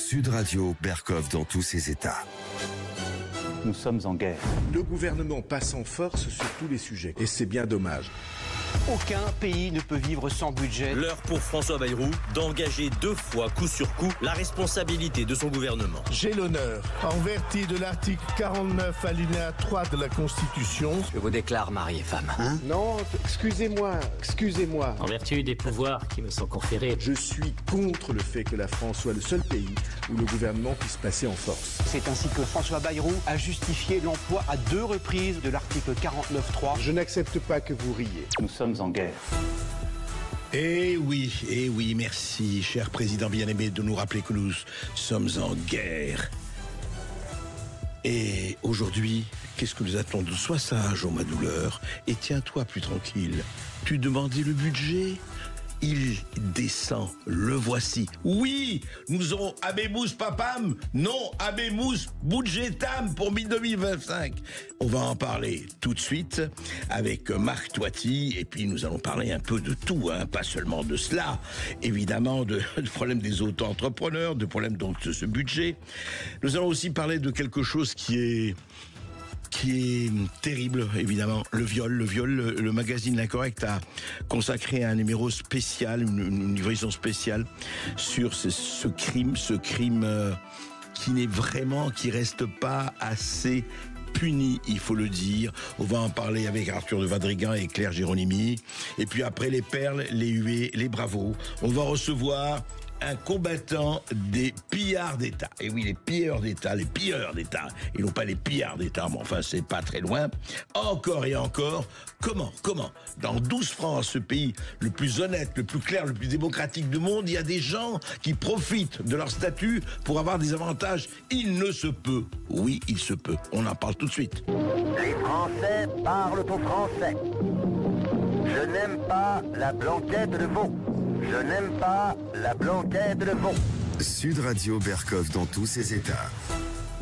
Sud Radio, Berkov dans tous ses états. Nous sommes en guerre. Le gouvernement passe en force sur tous les sujets. Et c'est bien dommage. Aucun pays ne peut vivre sans budget. L'heure pour François Bayrou d'engager 2 fois, coup sur coup, la responsabilité de son gouvernement. J'ai l'honneur, en vertu de l'article 49 alinéa 3 de la Constitution... Je vous déclare mari et femme. Non, excusez-moi. En vertu des pouvoirs qui me sont conférés, Je suis contre le fait que la France soit le seul pays où le gouvernement puisse passer en force. C'est ainsi que François Bayrou a justifié l'emploi à 2 reprises de l'article 49.3. Je n'accepte pas que vous riez. Nous sommes en guerre. Eh oui, merci, cher président bien-aimé, de nous rappeler que nous sommes en guerre. Et aujourd'hui, qu'est-ce que nous attendons? Sois sage, ô ma douleur, et tiens-toi plus tranquille. Tu demandais le budget? Il descend, le voici. Oui, nous aurons Abemous Papam, non Abemous Budgetam pour 2025. On va en parler tout de suite avec Marc Toiti, et puis nous allons parler un peu de tout, pas seulement de cela, évidemment de problèmes des auto-entrepreneurs, de problèmes donc de ce budget. Nous allons aussi parler de quelque chose qui est terrible, évidemment, le viol. Le magazine L'Incorrect a consacré un numéro spécial, une livraison spéciale sur ce crime qui reste pas assez puni, il faut le dire. On va en parler avec Arthur de Vadrigan et Claire Géronimi. Et puis après, les perles, les huées, les bravos. On va recevoir un combattant des pillards d'État. Et oui, les pilleurs d'État. Et non pas les pillards d'État, mais enfin, c'est pas très loin. Encore et encore. Comment dans 12 France, ce pays le plus honnête, le plus clair, le plus démocratique du monde, il y a des gens qui profitent de leur statut pour avoir des avantages. Il ne se peut. Oui, il se peut. On en parle tout de suite. Les Français parlent au français. Je n'aime pas la blanquette de veau. Je n'aime pas la blanquette de veau. Sud Radio, Berkov dans tous ses états.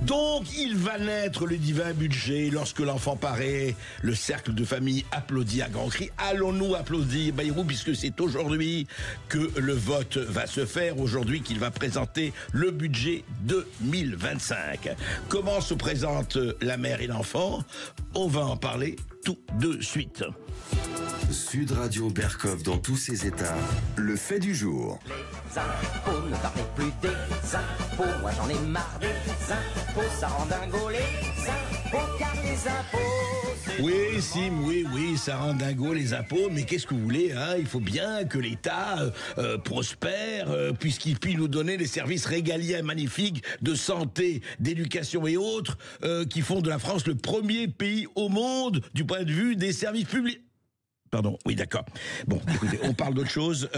Donc, il va naître le divin budget. Lorsque l'enfant paraît, le cercle de famille applaudit à grands cris. Allons-nous applaudir Bayrou, puisque c'est aujourd'hui que le vote va se faire, aujourd'hui qu'il va présenter le budget 2025. Comment se présentent la mère et l'enfant? On va en parler tout de suite. Sud Radio, Berkov dans tous ses états. Le fait du jour. Les impôts, ne parlez plus des impôts. Moi j'en ai marre des impôts, ça rend dingo les impôts, car les impôts... Oui, Sim, oui, ça rend dingo les impôts, mais qu'est-ce que vous voulez, il faut bien que l'État prospère, puisqu'il puisse nous donner des services régaliens magnifiques de santé, d'éducation et autres, qui font de la France le premier pays au monde du point de vue des services publics. Pardon, oui, d'accord. Bon, écoutez, on parle d'autre chose.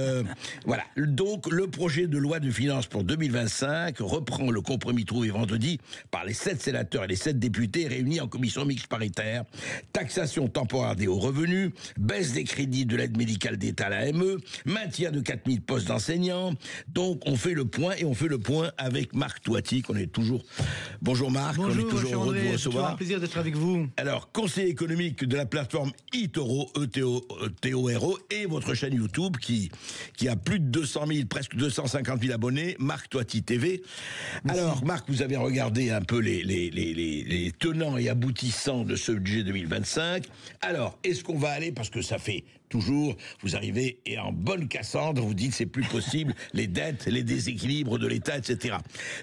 Voilà. Donc, le projet de loi de finances pour 2025 reprend le compromis trouvé vendredi par les 7 sénateurs et les 7 députés réunis en commission mixte paritaire. Taxation temporaire des hauts revenus, baisse des crédits de l'aide médicale d'État à l'AME, maintien de 4000 postes d'enseignants. Donc, on fait le point avec Marc Toiti, qu'on est toujours... Bonjour Marc, bonjour, on est toujours heureux de vous recevoir. C'est un plaisir d'être avec vous. Alors, conseiller économique de la plateforme eToro, Toro, et votre chaîne YouTube qui a plus de 200 000, presque 250 000 abonnés, Marc Toiti TV. Merci. Alors, Marc, vous avez regardé un peu les tenants et aboutissants de ce budget 2025. Alors, est-ce qu'on va aller, parce que ça fait toujours, vous arrivez et en bonne Cassandre, vous dites c'est plus possible, les dettes, les déséquilibres de l'État, etc.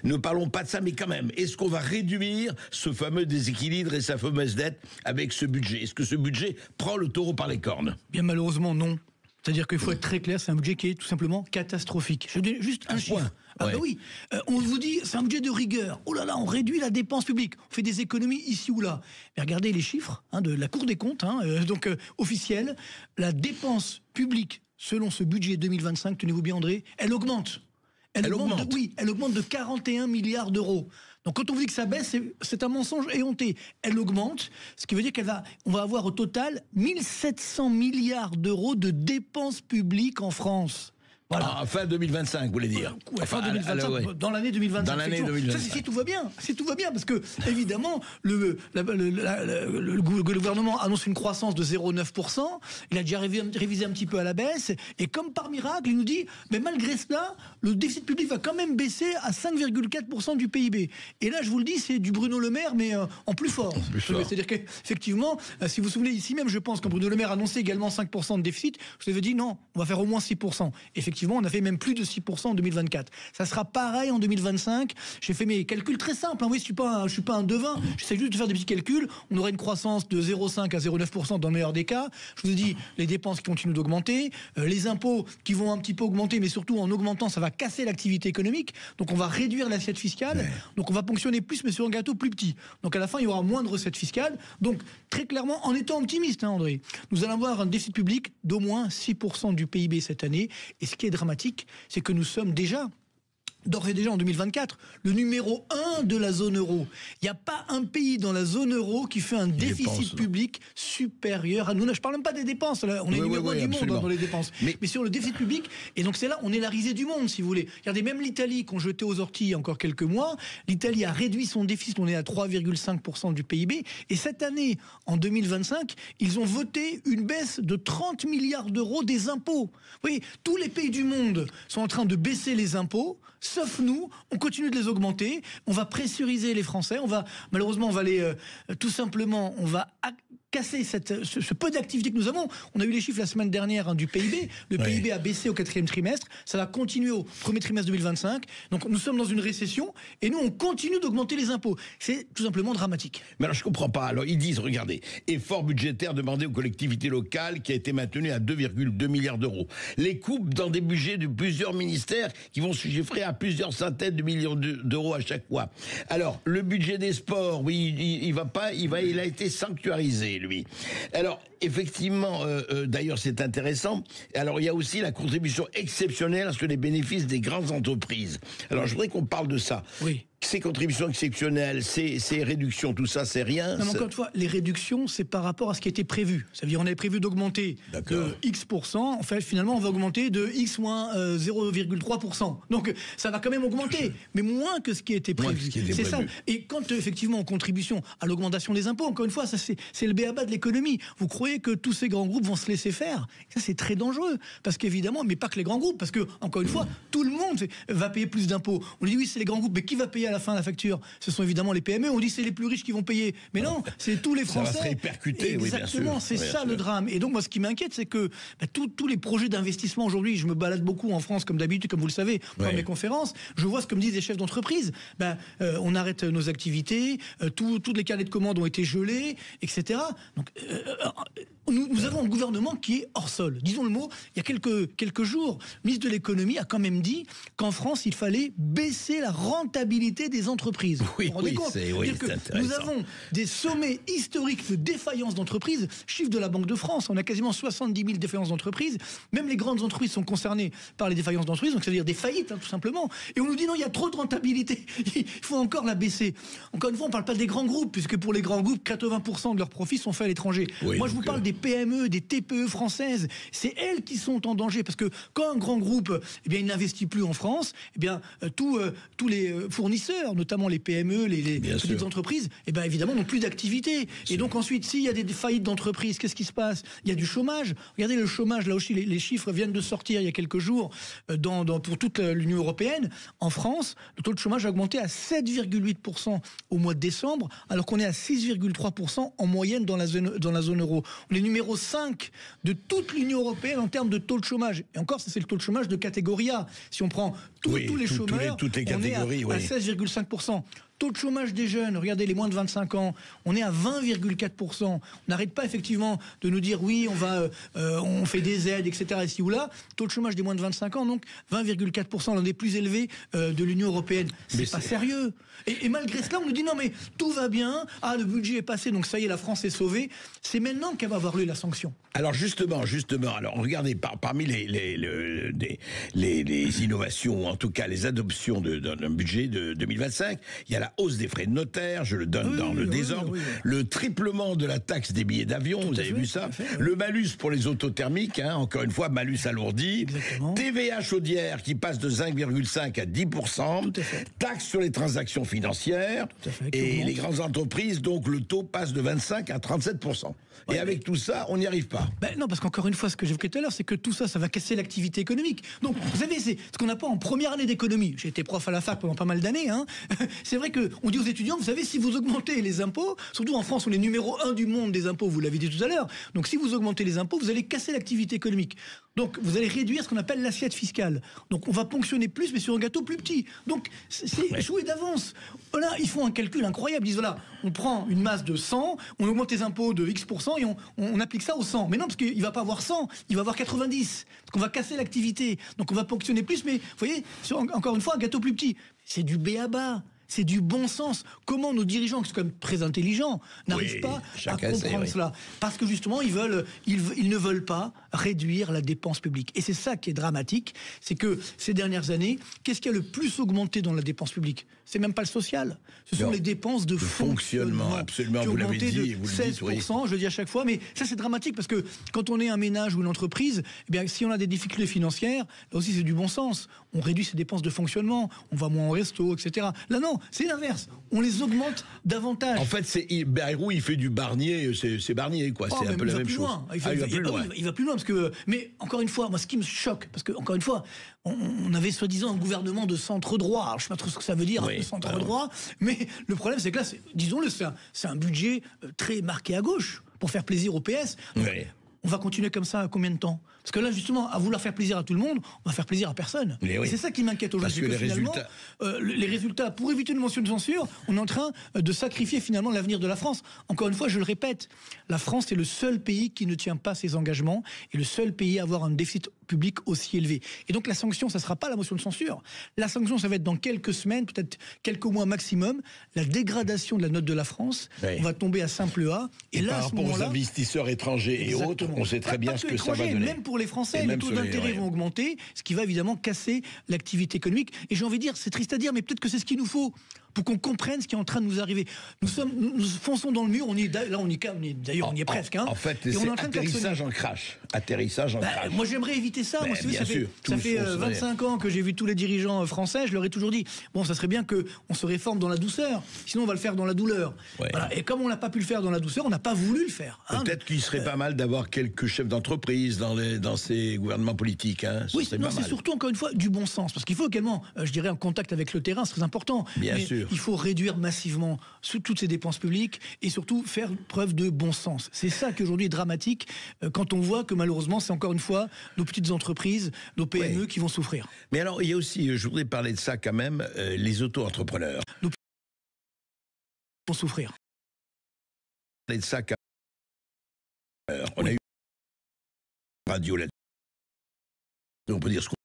Ne parlons pas de ça, mais quand même, est-ce qu'on va réduire ce fameux déséquilibre et sa fameuse dette avec ce budget? Est-ce que ce budget prend le taureau par les cornes? Bien malheureusement, non. C'est-à-dire qu'il faut être très clair, c'est un budget qui est tout simplement catastrophique. Je dis juste un chiffre. Ah ben oui, on vous dit, c'est un budget de rigueur. Oh là là, on réduit la dépense publique. On fait des économies ici ou là. Mais regardez les chiffres de la Cour des comptes, officielle. La dépense publique, selon ce budget 2025, tenez-vous bien André, elle augmente. Elle augmente de 41 milliards d'euros. Donc quand on vous dit que ça baisse, c'est un mensonge éhonté. Elle augmente, ce qui veut dire on va avoir au total 1700 milliards d'euros de dépenses publiques en France. Voilà. Fin 2025, vous voulez dire. Fin 2025, dans l'année 2025. Dans l'année 2025. Ça, si tout va bien. Si tout va bien, parce que, évidemment, le gouvernement annonce une croissance de 0,9%. Il a déjà révisé un petit peu à la baisse. Et comme par miracle, il nous dit, mais malgré cela, le déficit public va quand même baisser à 5,4% du PIB. Et là, je vous le dis, c'est du Bruno Le Maire, mais en plus fort. C'est-à-dire qu'effectivement, si vous vous souvenez, ici même, je pense, quand Bruno Le Maire annonçait également 5% de déficit, je vous avais dit, non, on va faire au moins 6%. Effectivement, on a fait même plus de 6% en 2024. Ça sera pareil en 2025. J'ai fait mes calculs très simples. Oui, je suis pas un devin. J'essaie juste de faire des petits calculs. On aurait une croissance de 0,5 à 0,9% dans le meilleur des cas. Je vous ai dit, les dépenses qui continuent d'augmenter, les impôts qui vont un petit peu augmenter, mais surtout en augmentant, ça va casser l'activité économique. Donc on va réduire l'assiette fiscale. Ouais. Donc on va ponctionner plus, mais sur un gâteau plus petit. Donc à la fin, il y aura moins de recettes fiscales. Donc très clairement, en étant optimiste, André, nous allons avoir un déficit public d'au moins 6% du PIB cette année. Et ce qui est dramatique, c'est que nous sommes d'ores et déjà en 2024, le numéro 1 de la zone euro. Il n'y a pas un pays dans la zone euro qui fait un déficit public supérieur à nous. Je ne parle même pas des dépenses. Là. On est numéro 1 du monde dans les dépenses. Mais sur le déficit public, et donc c'est là, on est la risée du monde, si vous voulez. Regardez, même l'Italie, qu'on jetait aux orties il y a encore quelques mois, l'Italie a réduit son déficit, on est à 3,5% du PIB. Et cette année, en 2025, ils ont voté une baisse de 30 milliards d'euros des impôts. Vous voyez, tous les pays du monde sont en train de baisser les impôts, sauf nous, on continue de les augmenter, on va pressuriser les Français, malheureusement, on va tout simplement, on va casser ce peu d'activité que nous avons. On a eu les chiffres la semaine dernière du PIB. Le PIB a baissé au 4e trimestre. Ça va continuer au 1er trimestre 2025. Donc nous sommes dans une récession et nous, on continue d'augmenter les impôts. C'est tout simplement dramatique. Mais alors je comprends pas. Alors ils disent, regardez, effort budgétaire demandé aux collectivités locales qui a été maintenu à 2,2 milliards d'euros. Les coupes dans des budgets de plusieurs ministères qui vont se chiffrer à plusieurs centaines de millions d'euros à chaque fois. Alors le budget des sports, oui, il a été sanctuarisé, lui. Alors, effectivement, d'ailleurs, c'est intéressant. Alors, il y a aussi la contribution exceptionnelle sur les bénéfices des grandes entreprises. Alors, je voudrais qu'on parle de ça. Oui. Ces contributions exceptionnelles, ces réductions, tout ça, c'est rien. Non, mais encore une fois, les réductions, c'est par rapport à ce qui était prévu. Ça veut dire, on avait prévu d'augmenter de X%. En fait, finalement, on va augmenter de X moins 0,3%. Donc, ça va quand même augmenter, mais moins que ce qui était prévu. C'est ça. Et quand, effectivement, en contribution à l'augmentation des impôts, encore une fois, ça, c'est le b.a.-ba de l'économie. Vous croyez que tous ces grands groupes vont se laisser faire? Ça, c'est très dangereux. Parce qu'évidemment, mais pas que les grands groupes, parce que, encore une fois, tout le monde va payer plus d'impôts. On dit, oui, c'est les grands groupes, mais qui va payer à la fin la facture? Ce sont évidemment les PME. On dit c'est les plus riches qui vont payer, mais non, c'est tous les Français. Ça va se répercuter. Exactement, oui, c'est ça le drame. Et donc moi, ce qui m'inquiète, c'est que tous les projets d'investissement aujourd'hui, je me balade beaucoup en France comme d'habitude, comme vous le savez, dans mes conférences. Je vois ce que me disent les chefs d'entreprise. On arrête nos activités, tous les carnets de commandes ont été gelés, etc. Donc nous avons un gouvernement qui est hors sol. Disons le mot. Il y a quelques jours, le ministre de l'économie a quand même dit qu'en France, il fallait baisser la rentabilité des entreprises. Oui, c'est intéressant. Nous avons des sommets historiques de défaillance d'entreprises. Chiffre de la Banque de France, on a quasiment 70 000 défaillances d'entreprises. Même les grandes entreprises sont concernées par les défaillances d'entreprises, donc ça veut dire des faillites, tout simplement. Et on nous dit non, il y a trop de rentabilité, il faut encore la baisser. Encore une fois, on ne parle pas des grands groupes, puisque pour les grands groupes, 80% de leurs profits sont faits à l'étranger. Moi, je vous parle des PME, des TPE françaises. C'est elles qui sont en danger, parce que quand un grand groupe, il n'investit plus en France, tous les fournisseurs, notamment les PME, les petites entreprises, évidemment, n'ont plus d'activité. Et donc ensuite, s'il y a des faillites d'entreprises, qu'est-ce qui se passe? Il y a du chômage. Regardez le chômage, là aussi, les chiffres viennent de sortir il y a quelques jours pour toute l'Union européenne. En France, le taux de chômage a augmenté à 7,8% au mois de décembre, alors qu'on est à 6,3% en moyenne dans la zone euro. On est numéro 5 de toute l'Union européenne en termes de taux de chômage. Et encore, ça c'est le taux de chômage de catégorie A. Si on prend tous les chômeurs, toutes les catégories, on est à 16,5%. Taux de chômage des jeunes, regardez les moins de 25 ans, on est à 20,4%. On n'arrête pas effectivement de nous dire oui, on fait des aides, etc. ici ou là. Taux de chômage des moins de 25 ans, donc 20,4%, l'un des plus élevés de l'Union européenne. C'est pas sérieux. Et malgré cela, on nous dit non mais tout va bien, le budget est passé, donc ça y est, la France est sauvée. C'est maintenant qu'elle va avoir lieu la sanction. Alors justement, alors regardez, parmi les innovations, en tout cas les adoptions d'un budget de 2025, il y a la hausse des frais de notaire, je le donne dans le désordre, le triplement de la taxe des billets d'avion, vous avez vu ça, le malus pour les autos thermiques, encore une fois, malus alourdi, TVA chaudière qui passe de 5,5 à 10%, taxe sur les transactions financières, et les grandes entreprises, donc le taux passe de 25 à 37%. Et avec tout ça, on n'y arrive pas. Non, parce qu'encore une fois, ce que j'évoquais tout à l'heure, c'est que tout ça, ça va casser l'activité économique. Donc, vous savez, c'est ce qu'on n'a pas en première année d'économie. J'ai été prof à la fac pendant pas mal d'années. C'est vrai qu'on dit aux étudiants, vous savez, si vous augmentez les impôts, surtout en France, on est numéro 1 du monde des impôts, vous l'avez dit tout à l'heure. Donc, si vous augmentez les impôts, vous allez casser l'activité économique. Donc, vous allez réduire ce qu'on appelle l'assiette fiscale. Donc, on va ponctionner plus, mais sur un gâteau plus petit. Donc, c'est joué d'avance. Là, ils font un calcul incroyable. Ils disent, voilà, on prend une masse de 100, on augmente les impôts de X% et on applique ça au 100. Mais non, parce qu'il ne va pas avoir 100, il va avoir 90. Parce qu'on va casser l'activité. Donc, on va ponctionner plus, mais, vous voyez, encore une fois, un gâteau plus petit. C'est du b.a.-ba. C'est du bon sens. Comment nos dirigeants, qui sont quand même très intelligents, n'arrivent pas à comprendre cela? Parce que justement, ils ne veulent pas réduire la dépense publique. Et c'est ça qui est dramatique, c'est que ces dernières années, qu'est-ce qui a le plus augmenté dans la dépense publique? C'est même pas le social. Ce sont les dépenses de fonctionnement. Absolument, qui vous l'avez dit. Vous 16%, je le dis à chaque fois. Mais ça, c'est dramatique parce que quand on est un ménage ou une entreprise, eh bien, si on a des difficultés financières, là aussi, c'est du bon sens. On réduit ses dépenses de fonctionnement, on va moins au resto, etc. Là, non, c'est l'inverse. On les augmente davantage. En fait, Bayrou, il fait du Barnier, c'est Barnier, quoi. C'est un peu la même chose. Il va plus loin, parce que. Mais encore une fois, moi, ce qui me choque, parce que encore une fois, on avait soi-disant un gouvernement de centre droit. Alors, je ne sais pas trop ce que ça veut dire, le centre droit. Mais le problème, c'est que là, disons-le, c'est un budget très marqué à gauche pour faire plaisir au PS. Donc, on va continuer comme ça à combien de temps? Parce que là, justement, à vouloir faire plaisir à tout le monde, on va faire plaisir à personne. Et c'est ça qui m'inquiète aujourd'hui. Parce que les résultats, pour éviter une motion de censure, on est en train de sacrifier finalement l'avenir de la France. Encore une fois, je le répète, la France est le seul pays qui ne tient pas ses engagements et le seul pays à avoir un déficit public aussi élevé. Et donc la sanction, ça ne sera pas la motion de censure. La sanction, ça va être dans quelques semaines, peut-être quelques mois maximum, la dégradation de la note de la France. On va tomber à simple A. Et là, par rapport aux investisseurs étrangers et autres, on sait très bien ce que ça va donner. Même pour les Français, les taux d'intérêt vont augmenter, ce qui va évidemment casser l'activité économique. Et j'ai envie de dire, c'est triste à dire, mais peut-être que c'est ce qu'il nous faut pour qu'on comprenne ce qui est en train de nous arriver. Nous fonçons dans le mur, on y est presque. En fait, c'est atterrissage en crash. Moi, j'aimerais éviter ça. Moi, ça fait 25 ans que j'ai vu tous les dirigeants français, je leur ai toujours dit, bon, ça serait bien qu'on se réforme dans la douceur, sinon on va le faire dans la douleur. Voilà. Et comme on n'a pas pu le faire dans la douceur, on n'a pas voulu le faire. Peut-être qu'il serait pas mal d'avoir quelques chefs d'entreprise dans ces gouvernements politiques. Oui, non, c'est surtout, encore une fois, du bon sens. Parce qu'il faut également, je dirais, un contact avec le terrain, c'est très important. Bien sûr. Il faut réduire massivement toutes ces dépenses publiques et surtout faire preuve de bon sens. C'est ça qui aujourd'hui est dramatique quand on voit que malheureusement, c'est encore une fois nos petites entreprises, nos PME qui vont souffrir. Mais alors, il y a aussi, je voudrais parler de ça quand même, les auto-entrepreneurs. Nos vont souffrir. De ça quand même. On a eu une radio là-dessus. On peut dire ce qu'on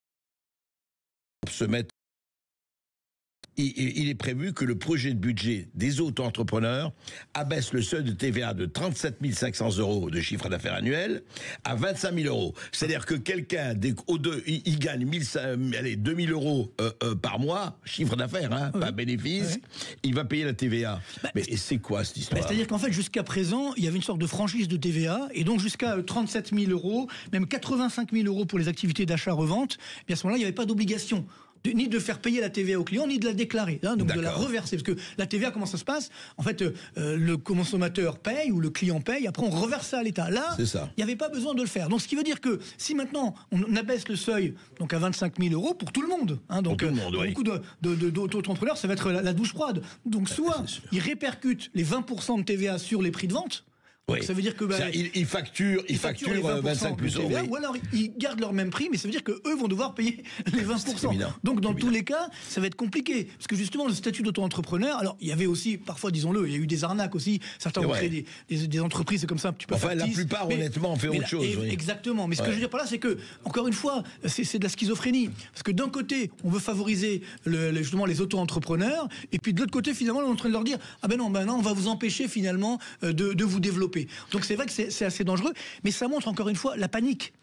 se met. Il est prévu que le projet de budget des auto-entrepreneurs abaisse le seuil de TVA de 37 500 € de chiffre d'affaires annuel à 25 000 €. C'est-à-dire que quelqu'un, il gagne 2 000 € par mois, chiffre d'affaires, pas bénéfice, il va payer la TVA. Mais c'est quoi cette histoire? C'est-à-dire qu'en fait, jusqu'à présent, il y avait une sorte de franchise de TVA, et donc jusqu'à 37 000 €, même 85 000 € pour les activités d'achat-revente, et à ce moment-là, il n'y avait pas d'obligation. Ni de faire payer la TVA au client, ni de la déclarer, donc de la reverser. Parce que la TVA, comment ça se passe? En fait, le consommateur paye ou le client paye, après on reverse ça à l'État. Là, il n'y avait pas besoin de le faire. Donc ce qui veut dire que si maintenant on abaisse le seuil donc à 25 000 € pour tout le monde, donc tout le monde, beaucoup d'auto-entrepreneurs, ça va être la douche froide. Donc soit ils répercutent les 20% de TVA sur les prix de vente. Donc ça veut dire que ils facturent 25 plus TVA, ou alors ils gardent leur même prix, mais ça veut dire que eux vont devoir payer les 20%. Donc dans tous les cas, ça va être compliqué, parce que justement le statut d'auto-entrepreneur, alors il y avait aussi parfois, disons-le, il y a eu des arnaques aussi. Certains ont créé des entreprises comme ça un petit peu. Enfin, la plupart honnêtement ont fait autre chose. Exactement. Mais ce que je veux dire par là, c'est que encore une fois, c'est de la schizophrénie, parce que d'un côté, on veut favoriser justement les auto-entrepreneurs, et puis de l'autre côté, finalement, on est en train de leur dire non, on va vous empêcher finalement de vous développer. Donc c'est vrai que c'est assez dangereux, mais ça montre encore une fois la panique.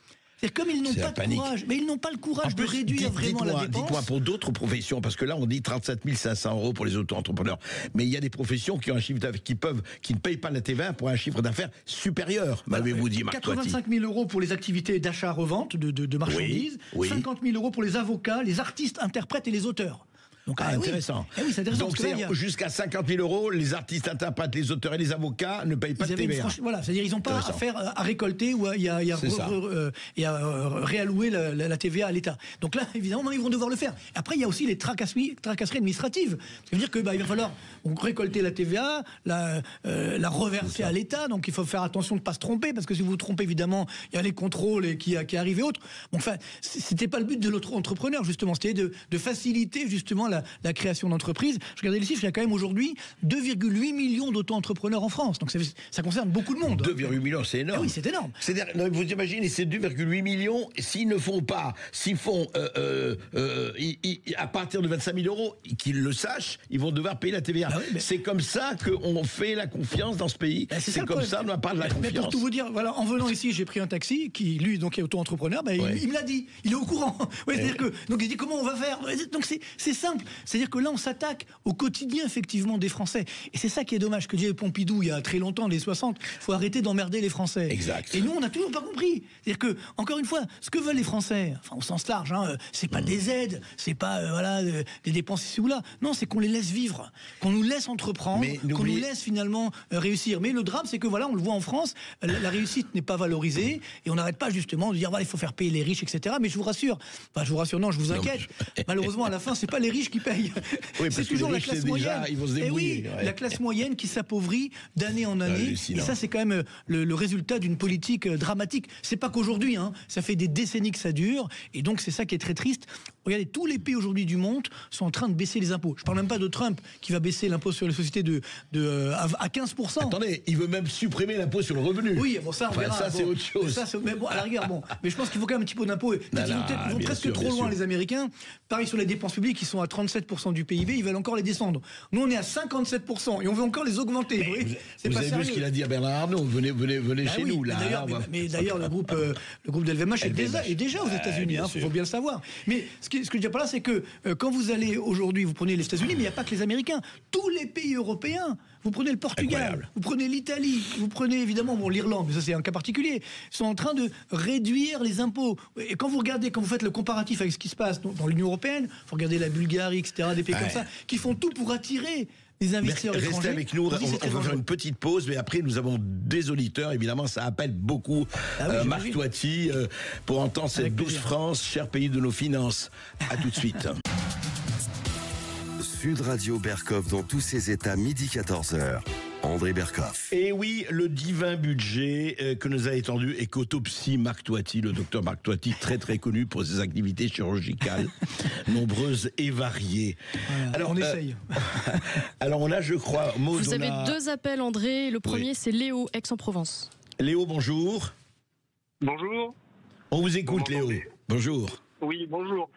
C'est comme ils n'ont pas de courage, mais ils n'ont pas le courage de réduire vraiment la dépense. Dites-moi pour d'autres professions, parce que là on dit 37 500 € pour les auto-entrepreneurs, mais il y a des professions qui ont un chiffre d'affaires qui ne payent pas la TVA pour un chiffre d'affaires supérieur, m'avez-vous dit, Marc Toiti. 85 000 € pour les activités d'achat-revente de marchandises, 50 000 € pour les avocats, les artistes, interprètes et les auteurs. Donc, intéressant. Oui, c'est intéressant. Donc c'est jusqu'à 50 000 €, les artistes, interprètes, les auteurs et les avocats ne payent pas de TVA. Voilà, c'est-à-dire ils n'ont pas à récolter ou à réallouer la TVA à l'État. Donc là, évidemment, ils vont devoir le faire. Après, il y a aussi les tracasseries administratives. Ça veut dire que il va falloir récolter la TVA, la reverser à l'État. Donc il faut faire attention de ne pas se tromper, parce que si vous vous trompez, évidemment, il y a les contrôles qui arrivent et autres. Bon, enfin, c'était pas le but de l'autre entrepreneur, justement. C'était de faciliter justement la création d'entreprises. Je regardais les chiffres, il y a quand même aujourd'hui 2,8 millions d'auto-entrepreneurs en France. Donc ça concerne beaucoup de monde. 2,8 millions, c'est énorme. Ah oui, c'est énorme. Vous imaginez, ces 2,8 millions, s'ils font à partir de 25 000 €, qu'ils le sachent, ils vont devoir payer la TVA. Ah oui, c'est comme ça qu'on fait la confiance dans ce pays. C'est comme ça, on n'a pas de la confiance. Mais pour tout vous dire, voilà, en venant ici, j'ai pris un taxi qui, lui, donc est auto-entrepreneur. Il me l'a dit. Il est au courant. C'est-à-dire que, donc il dit comment on va faire. Donc c'est simple. C'est-à-dire que là, on s'attaque au quotidien, effectivement, des Français. Et c'est ça qui est dommage, que disait Pompidou il y a très longtemps, les 60, il faut arrêter d'emmerder les Français. Exact. Et nous, on n'a toujours pas compris. C'est-à-dire que, encore une fois, ce que veulent les Français, enfin, au sens large, c'est pas des aides, c'est pas des dépenses ici ou là. Non, c'est qu'on les laisse vivre, qu'on nous laisse entreprendre, qu'on nous laisse finalement réussir. Mais le drame, c'est que voilà, on le voit en France, la réussite n'est pas valorisée, et on n'arrête pas justement de dire voilà, il faut faire payer les riches, etc. Mais je vous rassure, non, je vous inquiète. Malheureusement, à la fin, c'est pas les riches qui payent. Oui, c'est toujours la classe moyenne. Ils vont se débrouiller, la classe moyenne qui s'appauvrit d'année en année. Et ça, c'est quand même le résultat d'une politique dramatique. C'est pas qu'aujourd'hui, ça fait des décennies que ça dure. Et donc, c'est ça qui est très triste. Regardez, tous les pays aujourd'hui du monde sont en train de baisser les impôts. Je parle même pas de Trump qui va baisser l'impôt sur les sociétés à 15%. Attendez, il veut même supprimer l'impôt sur le revenu. Oui, bon, ça, on verra. Ça, c'est autre chose. Mais bon, à la rigueur, mais je pense qu'il faut quand même un petit peu d'impôt. Ils vont presque trop loin, les Américains. Pareil sur les dépenses publiques, ils sont à 37% du PIB, ils veulent encore les descendre. Nous, on est à 57% et on veut encore les augmenter. Vous avez vu ce qu'il a dit à Bernard Arnault. Venez chez nous, là. Mais d'ailleurs, le groupe d'LVMH est déjà aux États-Unis, il faut bien le savoir. Mais ce que je dis pas là, c'est que quand vous allez aujourd'hui, vous prenez les États-Unis, mais il n'y a pas que les Américains. Tous les pays européens, vous prenez le Portugal, vous prenez l'Italie, vous prenez évidemment l'Irlande, mais ça c'est un cas particulier, sont en train de réduire les impôts. Et quand vous faites le comparatif avec ce qui se passe dans l'Union européenne, vous regardez la Bulgarie, etc., des pays comme ça, qui font tout pour attirer les investisseurs étrangers. Restez avec nous, on va faire une petite pause, mais après nous avons des auditeurs, évidemment ça appelle beaucoup Marc Toiti pour entendre cette douce France, cher pays de nos finances. À tout de suite. Sud Radio Berkov dans tous ses états, midi 14h. André Berkoff. Et oui, le divin budget que nous a étendu et qu'autopsie Marc Toiti, le docteur Marc Toiti, très très connu pour ses activités chirurgicales, nombreuses et variées. Voilà, alors, on essaye. Alors on a, je crois, Vous avez deux appels, André. Le premier, c'est Léo, Aix-en-Provence. Léo, bonjour. Bonjour. On vous écoute, Léo. Bonjour. Oui, bonjour.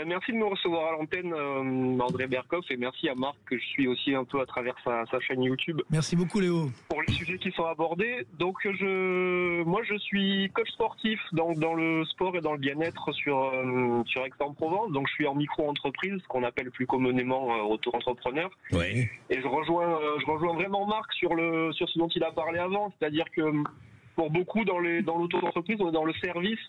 Merci de me recevoir à l'antenne, André Berkoff, et merci à Marc, que je suis aussi un peu à travers sa chaîne YouTube. Merci beaucoup, Léo. Pour les sujets qui sont abordés. Donc, moi, je suis coach sportif dans le sport et dans le bien-être sur Aix-en-Provence. Donc, je suis en micro-entreprise, ce qu'on appelle plus communément auto-entrepreneur. Oui. Et je rejoins vraiment Marc sur ce dont il a parlé avant. C'est-à-dire que pour beaucoup dans l'auto-entreprise, on est dans le service.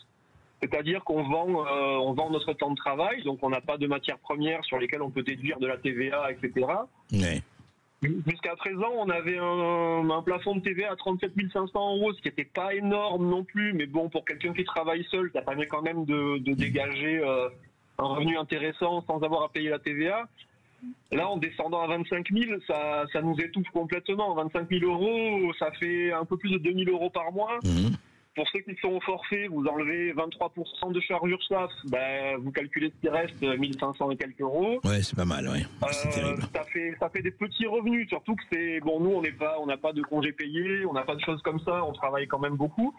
C'est-à-dire qu'on vend notre temps de travail, donc on n'a pas de matières premières sur lesquelles on peut déduire de la TVA, etc. Oui. Jusqu'à présent, on avait un plafond de TVA à 37 500 €, ce qui n'était pas énorme non plus, mais bon, pour quelqu'un qui travaille seul, ça permet quand même de dégager un revenu intéressant sans avoir à payer la TVA. Là, en descendant à 25 000, ça nous étouffe complètement. 25 000 €, ça fait un peu plus de 2 000 € par mois. Mmh. Pour ceux qui sont au forfait, vous enlevez 23% de charges URSSAF, vous calculez ce qui reste, 1 500 et quelques euros. Ouais, c'est pas mal, ouais. C'est terrible. Ça fait des petits revenus, surtout que nous, on n'a pas de congés payés, on n'a pas de choses comme ça, on travaille quand même beaucoup.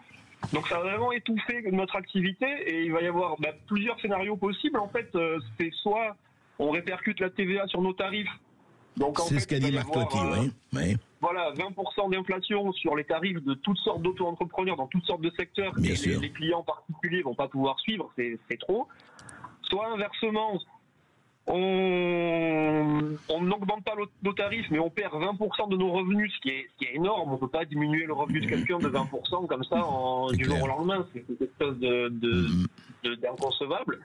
Donc ça a vraiment étouffé notre activité et il va y avoir plusieurs scénarios possibles. En fait, c'est soit on répercute la TVA sur nos tarifs. C'est ce qu'a dit Marc Toiti, oui. voilà, 20% d'inflation sur les tarifs de toutes sortes d'auto-entrepreneurs dans toutes sortes de secteurs, Bien et sûr. les clients particuliers vont pas pouvoir suivre, c'est trop. Soit inversement, on n'augmente pas nos tarifs, mais on perd 20% de nos revenus, ce qui est énorme. On peut pas diminuer le revenu de quelqu'un de 20% comme ça du jour au lendemain. C'est quelque chose d'inconcevable.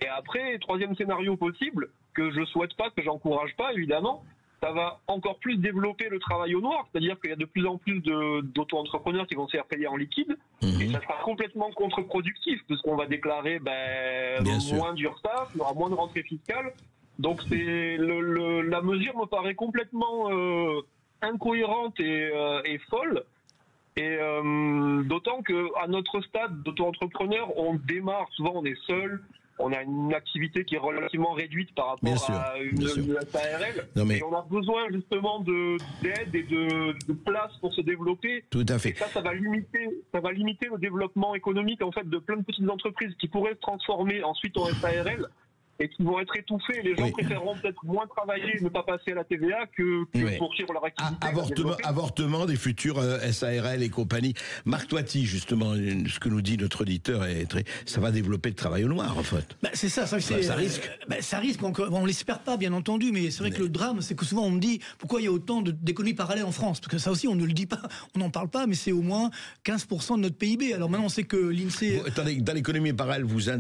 Et après, troisième scénario possible, que je souhaite pas, que j'encourage pas, évidemment, ça va encore plus développer le travail au noir, c'est-à-dire qu'il y a de plus en plus d'auto-entrepreneurs qui vont se faire payer en liquide, et ça sera complètement contre-productif, puisqu'on va déclarer moins d'URSSAF, il y aura moins de rentrée fiscale. Donc la mesure me paraît complètement incohérente et folle. Et d'autant qu'à notre stade d'auto-entrepreneur, on démarre, souvent on est seul, on a une activité qui est relativement réduite par rapport à une SARL. Et on a besoin justement d'aide et de place pour se développer. Tout à fait. Et ça va limiter le développement économique en fait de plein de petites entreprises qui pourraient se transformer ensuite en SARL et qui vont être étouffés. Les gens préféreront peut-être moins travailler et ne pas passer à la TVA que poursuivre leur activité. Avortement des futurs SARL et compagnie. Marc Toiti, justement, ce que nous dit notre auditeur, ça va développer le travail au noir, en fait. C'est ça risque. Ça risque, on l'espère pas, bien entendu, mais c'est vrai que le drame, c'est que souvent on me dit pourquoi il y a autant d'économies parallèles en France, parce que ça aussi on ne le dit pas, on n'en parle pas, mais c'est au moins 15% de notre PIB. Alors maintenant on sait que l'INSEE... Dans l'économie parallèle, vous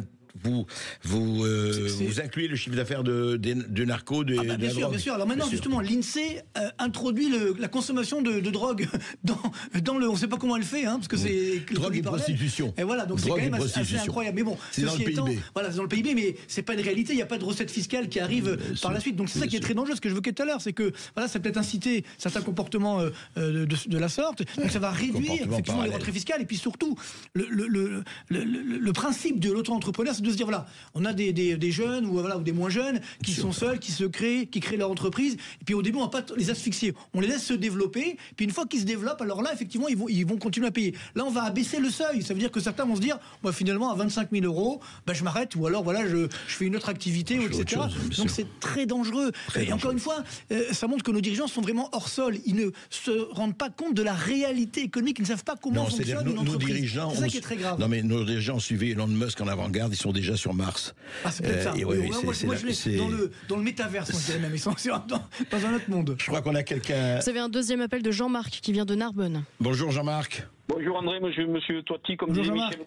incluez le chiffre d'affaires de narco, de bien sûr, drogue. bien sûr. Alors maintenant, justement, l'INSEE introduit la consommation de drogue dans le... On ne sait pas comment elle fait, parce que c'est... Drogue et prostitution. Et voilà, donc c'est quand même assez incroyable. Mais bon, c'est dans le PIB. Voilà, c'est dans le PIB, mais c'est pas une réalité. Il n'y a pas de recettes fiscales qui arrivent par la suite. Donc c'est ça qui est très dangereux. Ce que je veux tout à l'heure, c'est que voilà, ça peut être inciter certains comportements de la sorte. Donc ça va réduire effectivement les rentrées fiscales. Et puis surtout, le principe de l'auto-entrepreneur, c'est de se dire voilà, on a des jeunes ou des moins jeunes qui sont seuls, qui créent leur entreprise, et puis au début on va pas les asphyxier, on les laisse se développer, puis une fois qu'ils se développent, alors là effectivement ils vont continuer à payer. Là on va abaisser le seuil, ça veut dire que certains vont se dire moi finalement à 25 000 euros je m'arrête, ou alors voilà je fais une autre activité, etc. Donc c'est très dangereux. Et encore une fois, ça montre que nos dirigeants sont vraiment hors sol, ils ne se rendent pas compte de la réalité économique, ils ne savent pas comment fonctionne une entreprise. C'est ça qui est très grave. Non mais nos dirigeants suivaient Elon Musk en avant-garde, ils sont déjà sur Mars. C'est peut-être ça. Moi, je l'ai dans le métaverse, on dirait même. Ils sont dans un autre monde. Je crois qu'on a quelqu'un. Vous avez un deuxième appel de Jean-Marc qui vient de Narbonne. Bonjour Jean-Marc. Bonjour André, monsieur Toiti, comme disait Michel.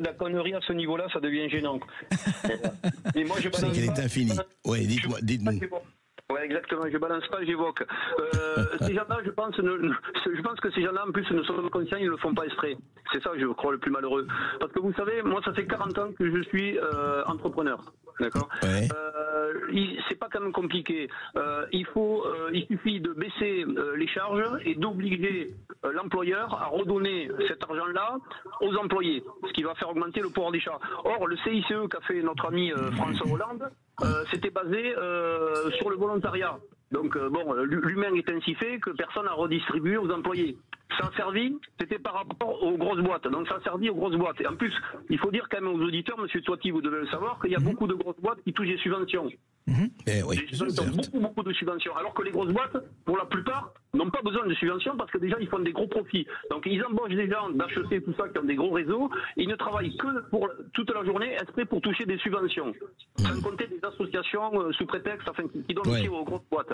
La connerie à ce niveau-là, ça devient gênant. Et moi, c'est qu'elle est infinie. Oui, dites-nous. Oui, exactement, je balance pas, j'évoque. Ces gens-là, je pense que ces gens-là, en plus, ne sont pas conscients, ils ne le font pas exprès. C'est ça, je crois, le plus malheureux. Parce que vous savez, moi, ça fait 40 ans que je suis entrepreneur. D'accord. C'est pas quand même compliqué. Il suffit de baisser les charges et d'obliger l'employeur à redonner cet argent-là aux employés, ce qui va faire augmenter le pouvoir d'achat. Or, le CICE qu'a fait notre ami François Hollande, c'était basé sur le volontariat. Donc l'humain est ainsi fait que personne n'a redistribué aux employés. Ça a servi, c'était par rapport aux grosses boîtes. Donc ça a servi aux grosses boîtes. Et en plus, il faut dire quand même aux auditeurs, monsieur Toiti, vous devez le savoir, qu'il y a beaucoup de grosses boîtes qui touchent des subventions. Beaucoup de subventions. Alors que les grosses boîtes, pour la plupart, n'ont pas besoin de subventions parce que déjà ils font des gros profits. Donc ils embauchent des gens d'HEC, tout ça, qui ont des gros réseaux. Ils ne travaillent que pour toute la journée, exprès pour toucher des subventions. Sans compter des associations sous prétexte, qui donnent aussi aux grosses boîtes.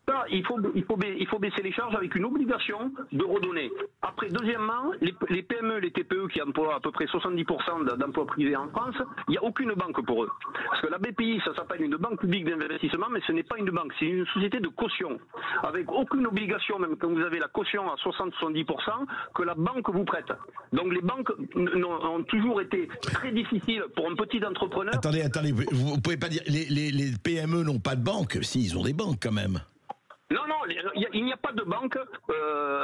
Ça, il faut baisser les charges avec une obligation de redonner. Après, deuxièmement, les PME, les TPE qui emploient à peu près 70% d'emplois privés en France, il n'y a aucune banque pour eux. Parce que la BPI, ça s'appelle une banque publique d'investissement, mais ce n'est pas une banque, c'est une société de caution. Avec aucune obligation, même quand vous avez la caution à 60-70%, que la banque vous prête. Donc les banques ont toujours été très difficiles pour un petit entrepreneur. Attendez, vous pouvez pas dire, les PME n'ont pas de banque, si, ils ont des banques quand même. Non, il n'y a pas de banque,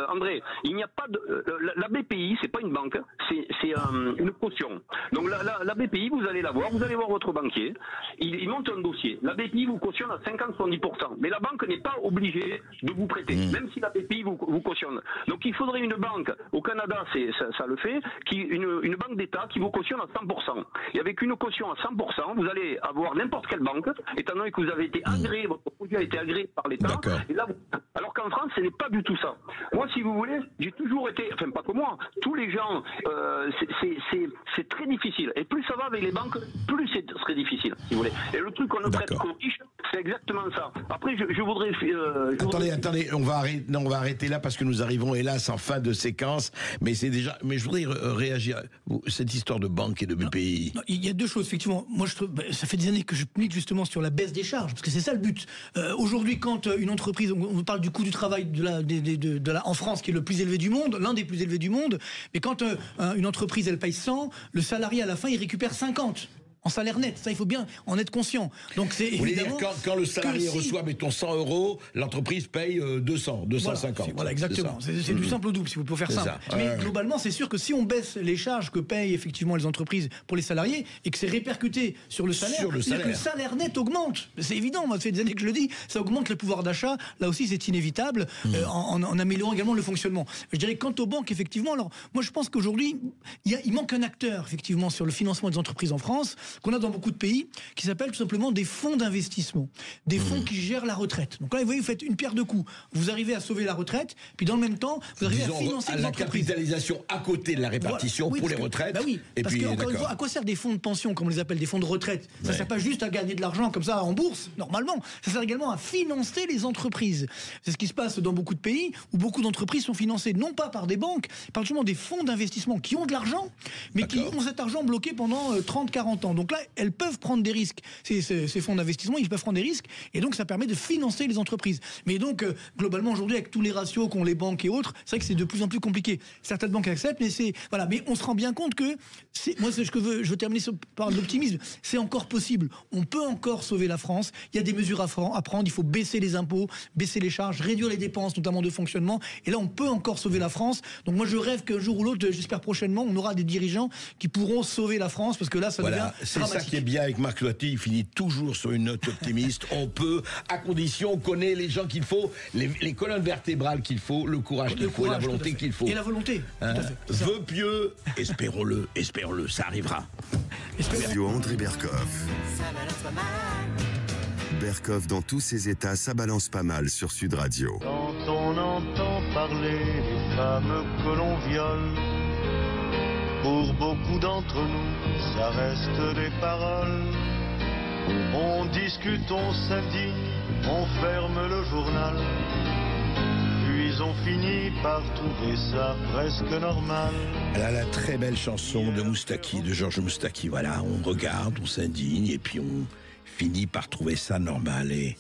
André. Il n'y a pas de. La BPI, c'est pas une banque, c'est une caution. Donc la BPI, vous allez la voir, vous allez voir votre banquier, il monte un dossier. La BPI vous cautionne à 50-70%, mais la banque n'est pas obligée de vous prêter, même si la BPI vous cautionne. Donc il faudrait une banque. Au Canada, ça le fait, une banque d'État qui vous cautionne à 100%. Et avec une caution à 100%, vous allez avoir n'importe quelle banque, étant donné que vous avez été agréé, votre produit a été agréé par l'État. Et là, alors qu'en France, ce n'est pas du tout ça. Moi, si vous voulez, j'ai toujours été, enfin pas que moi, tous les gens, c'est très difficile. Et plus ça va avec les banques, plus c'est très difficile, si vous voulez. Et le truc qu'on ne prête qu'aux riches, c'est exactement ça. Après, je voudrais... Attendez, on va arrêter là parce que nous arrivons, hélas, en fin de séquence. Mais c'est déjà... Mais je voudrais réagir. Cette histoire de banque et de BPI... Non, il y a deux choses, effectivement. Moi, je trouve, ça fait des années que je milite justement sur la baisse des charges, parce que c'est ça le but. Aujourd'hui, quand une entreprise, on parle du coût du travail en France, qui est le plus élevé du monde, l'un des plus élevés du monde, mais quand une entreprise, elle paye 100, le salarié, à la fin, il récupère 50. En salaire net, ça il faut bien en être conscient. Donc c'est évidemment quand le salarié reçoit, mettons 100 €, l'entreprise paye 200, 250. Voilà, exactement. C'est du simple au double, si vous pouvez faire ça. Mais globalement, c'est sûr que si on baisse les charges que payent effectivement les entreprises pour les salariés et que c'est répercuté sur le salaire, que le salaire net augmente. C'est évident, moi, ça fait des années que je le dis, ça augmente le pouvoir d'achat. Là aussi, c'est inévitable, en améliorant également le fonctionnement. Je dirais quant aux banques, effectivement, alors moi je pense qu'aujourd'hui, il manque un acteur, effectivement, sur le financement des entreprises en France, qu'on a dans beaucoup de pays, qui s'appellent tout simplement des fonds d'investissement, des fonds qui gèrent la retraite. Donc là, vous voyez, vous faites une pierre deux coups. Vous arrivez à sauver la retraite, puis dans le même temps, vous arrivez à financer les entreprises. La capitalisation à côté de la répartition pour les retraites. Et parce que, encore une fois, à quoi servent des fonds de pension, comme on les appelle, des fonds de retraite? Ça ne sert pas juste à gagner de l'argent comme ça en bourse, normalement. Ça sert également à financer les entreprises. C'est ce qui se passe dans beaucoup de pays, où beaucoup d'entreprises sont financées non pas par des banques, par justement des fonds d'investissement qui ont de l'argent, mais qui ont cet argent bloqué pendant 30-40 ans. Donc là, elles peuvent prendre des risques. Ces fonds d'investissement, ils peuvent prendre des risques, et donc ça permet de financer les entreprises. Mais donc, globalement, aujourd'hui, avec tous les ratios qu'ont les banques et autres, c'est vrai que c'est de plus en plus compliqué. Certaines banques acceptent, mais voilà. Mais on se rend bien compte que, moi, je veux terminer par l'optimisme, c'est encore possible. On peut encore sauver la France. Il y a des mesures à prendre. Il faut baisser les impôts, baisser les charges, réduire les dépenses, notamment de fonctionnement. Et là, on peut encore sauver la France. Donc moi, je rêve qu'un jour ou l'autre, j'espère prochainement, on aura des dirigeants qui pourront sauver la France, parce que là, ça devient dramatique. C'est ça qui est bien avec Marc Lotti, il finit toujours sur une note optimiste. On peut, à condition, on connaît les gens qu'il faut, les colonnes vertébrales qu'il faut, le courage qu'il faut, et la volonté qu'il faut. Et la volonté, tout à fait. Vœux pieux, espérons-le, ça arrivera. Radio André Berkoff. Berkoff dans tous ses états, ça balance pas mal sur Sud Radio. Quand on entend parler des femmes que l'on viole, pour beaucoup d'entre nous, ça reste des paroles. On discute, on s'indigne, on ferme le journal, puis on finit par trouver ça presque normal. Elle a la très belle chanson de Moustaki, de Georges Moustaki. Voilà, on regarde, on s'indigne, et puis on finit par trouver ça normal. Et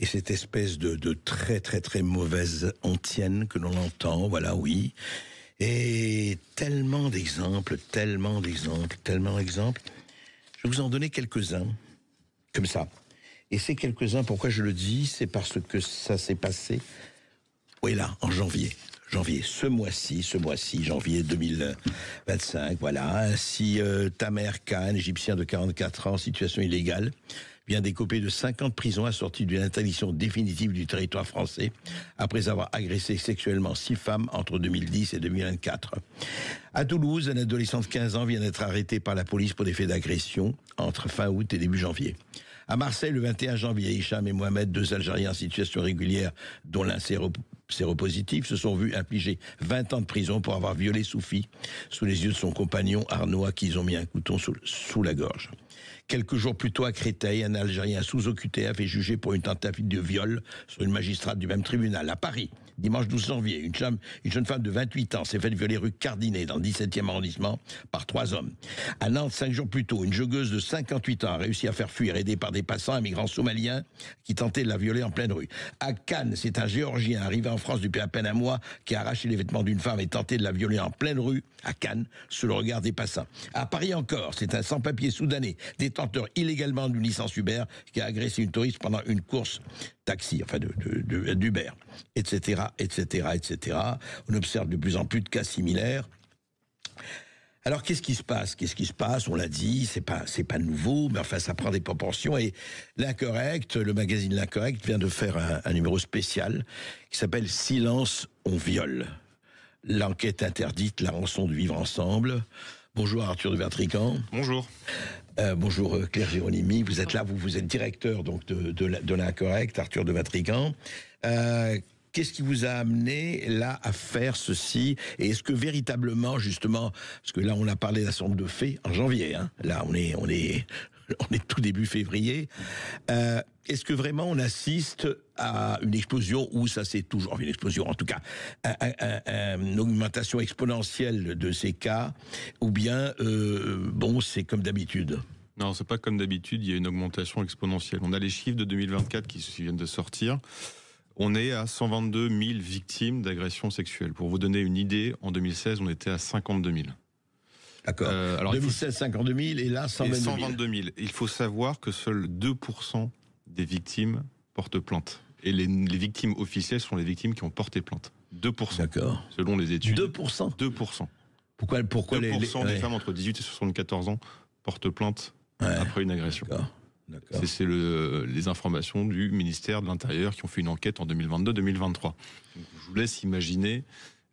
cette espèce de très très très mauvaise antienne que l'on entend, voilà, oui. Et tellement d'exemples. Je vais vous en donner quelques-uns, comme ça. Et ces quelques-uns, pourquoi je le dis, c'est parce que ça s'est passé, oui là, en janvier, ce mois-ci, janvier 2025, voilà. Ainsi, Tamer Khan, égyptien de 44 ans, situation illégale, vient d'écoper de 5 ans de prison assorti d'une interdiction définitive du territoire français après avoir agressé sexuellement 6 femmes entre 2010 et 2024. À Toulouse, un adolescent de 15 ans vient d'être arrêté par la police pour des faits d'agression entre fin août et début janvier. À Marseille, le 21 janvier, Hicham et Mohamed, 2 Algériens en situation régulière, dont l'un séropositif, se sont vus infliger 20 ans de prison pour avoir violé Soufi sous les yeux de son compagnon Arnaud, à qui ils ont mis un couteau sous la gorge. Quelques jours plus tôt, à Créteil, un Algérien sous OQTF est jugé pour une tentative de viol sur une magistrate du même tribunal. À Paris, dimanche 12 janvier, une jeune femme de 28 ans s'est faite violer rue Cardinet, dans le 17e arrondissement, par 3 hommes. À Nantes, 5 jours plus tôt, une joggeuse de 58 ans a réussi à faire fuir, aidée par des passants, un migrant somalien qui tentait de la violer en pleine rue. À Cannes, c'est un Géorgien arrivé en France depuis à peine un mois qui a arraché les vêtements d'une femme et tenté de la violer en pleine rue, à Cannes, sous le regard des passants. À Paris encore, c'est un sans-papier soudanais, détenteur illégalement d'une licence Uber, qui a agressé une touriste pendant une course taxi, enfin d'Uber, etc. On observe de plus en plus de cas similaires. Alors qu'est-ce qui se passe? On l'a dit, c'est pas nouveau, mais enfin ça prend des proportions. Et l'Incorrect, le magazine L'Incorrect vient de faire un numéro spécial qui s'appelle Silence, on viole. L'enquête interdite, la rançon de vivre ensemble. Bonjour Arthur de Vatrican. Bonjour. Bonjour Claire Géronimi, vous êtes là, vous êtes directeur donc de l'Incorrect, Arthur de Vatrican. Qu'est-ce qui vous a amené là à faire ceci? Et est-ce que véritablement, justement, parce que là on a parlé d'un certain nombre de faits en janvier, hein, là on est tout début février, est-ce que vraiment on assiste à une explosion, ou ça c'est toujours une explosion, en tout cas, une augmentation exponentielle de ces cas, ou bien, bon, c'est comme d'habitude? Non, c'est pas comme d'habitude, il y a une augmentation exponentielle. On a les chiffres de 2024 qui viennent de sortir. On est à 122 000 victimes d'agressions sexuelles. Pour vous donner une idée, en 2016, on était à 52 000. D'accord. Alors 2016, 52 000, et là, 122 000. Il faut savoir que seuls 2% des victimes portent plainte. Et les victimes officielles sont les victimes qui ont porté plainte. 2%. D'accord. Selon les études. 2%. 2%. Pourquoi 2% des femmes entre 18 et 74 ans portent plainte après une agression. D'accord. C'est les informations du ministère de l'Intérieur qui ont fait une enquête en 2022-2023. Donc, je vous laisse imaginer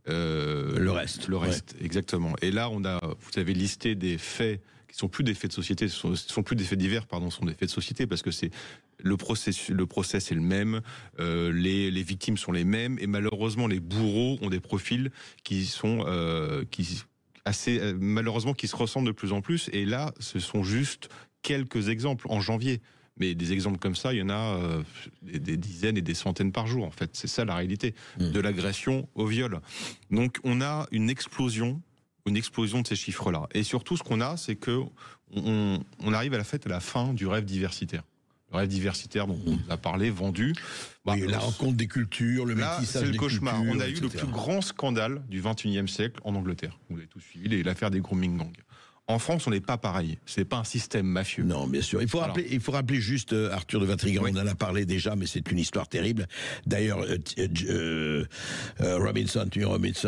le reste. Le reste, exactement. Et là, vous avez listé des faits qui sont plus des faits de société, ce sont plus des faits divers, pardon, ce sont des faits de société, parce que c'est le procès c'est le même, les victimes sont les mêmes, et malheureusement les bourreaux ont des profils qui sont malheureusement qui se ressemblent de plus en plus. Et là, ce sont juste quelques exemples en janvier. Mais des exemples comme ça, il y en a des dizaines et des centaines par jour, en fait. C'est ça la réalité. De l'agression au viol. Donc on a une explosion de ces chiffres-là. Et surtout, ce qu'on a, c'est que on arrive à la fin du rêve diversitaire. Le rêve diversitaire dont on a parlé, vendu. Oui, la rencontre des cultures, le métissage des cultures. C'est le cauchemar. On a eu le plus grand scandale du XXIe siècle en Angleterre. Vous l'avez tous suivi, l'affaire des grooming gangs. En France, on n'est pas pareil. C'est pas un système mafieux. Non, bien sûr. Il faut rappeler juste Arthur de Vatrigan. Oui. On en a parlé déjà, mais c'est une histoire terrible. D'ailleurs, Robinson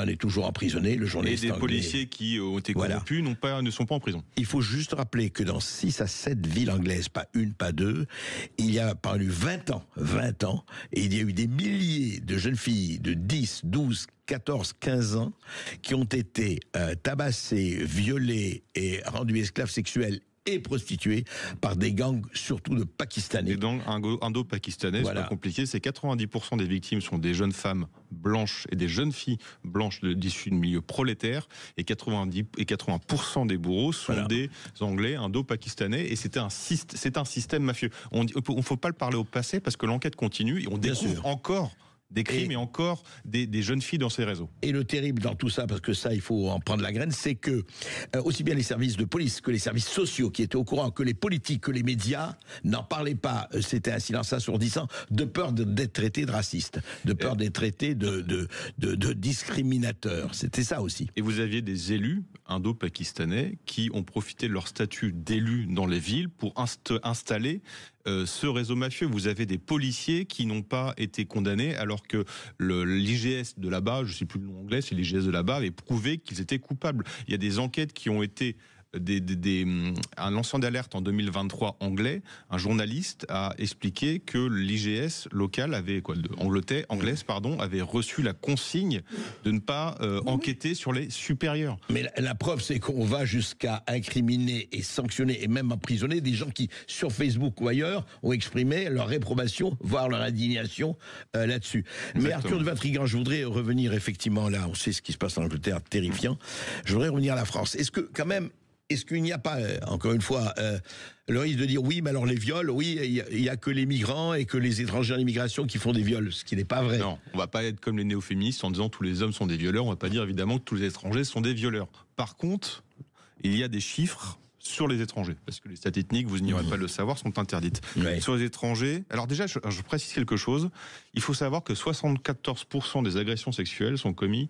est toujours emprisonné, le journaliste anglais. Et des policiers qui ont été corrompus ne sont pas en prison. Il faut juste rappeler que dans 6 à 7 villes anglaises, pas une, pas deux, il y a paru 20 ans, et il y a eu des milliers de jeunes filles de 10, 12, 14, 15 ans qui ont été tabassés, violés et rendus esclaves sexuels et prostituées par des gangs, surtout de Pakistanais. Des gangs indo-pakistanais, voilà. C'est pas compliqué, c'est 90% des victimes sont des jeunes femmes blanches et des jeunes filles blanches issues de milieux prolétaires, et 80% des bourreaux sont des Anglais indo-pakistanais, et c'est un système mafieux. Il ne faut pas le parler au passé, parce que l'enquête continue, et on découvre encore des crimes et encore des jeunes filles dans ces réseaux. Et le terrible dans tout ça, parce que ça, il faut en prendre la graine, c'est que aussi bien les services de police que les services sociaux qui étaient au courant, que les politiques, que les médias n'en parlaient pas. C'était un silence assourdissant, de peur d'être traités de racistes, de peur d'être traités de discriminateurs. C'était ça aussi. Et vous aviez des élus indo-pakistanais qui ont profité de leur statut d'élus dans les villes pour installer ce réseau mafieux. Vous avez des policiers qui n'ont pas été condamnés, alors que l'IGS de là-bas, je ne sais plus le nom anglais, c'est l'IGS de là-bas, avait prouvé qu'ils étaient coupables. Il y a des enquêtes qui ont été un lanceur d'alerte en 2023 anglais, un journaliste a expliqué que l'IGS local avait avait reçu la consigne de ne pas enquêter sur les supérieurs. Mais la preuve, c'est qu'on va jusqu'à incriminer et sanctionner et même emprisonner des gens qui, sur Facebook ou ailleurs, ont exprimé leur réprobation, voire leur indignation là-dessus. Exactement. Mais Arthur de Vatrigan, je voudrais revenir effectivement là, on sait ce qui se passe en Angleterre, terrifiant. Je voudrais revenir à la France. Est-ce qu'il n'y a pas, encore une fois, le risque de dire oui, mais alors les viols, oui, il n'y a que les migrants et que les étrangers en immigration qui font des viols, ce qui n'est pas vrai. Non, on ne va pas être comme les néo-féministes en disant tous les hommes sont des violeurs, on ne va pas dire évidemment que tous les étrangers sont des violeurs. Par contre, il y a des chiffres sur les étrangers, parce que les stats ethniques, vous n'ignorez pas de le savoir, sont interdites. Ouais. Sur les étrangers, alors déjà, je précise quelque chose, il faut savoir que 74% des agressions sexuelles sont commises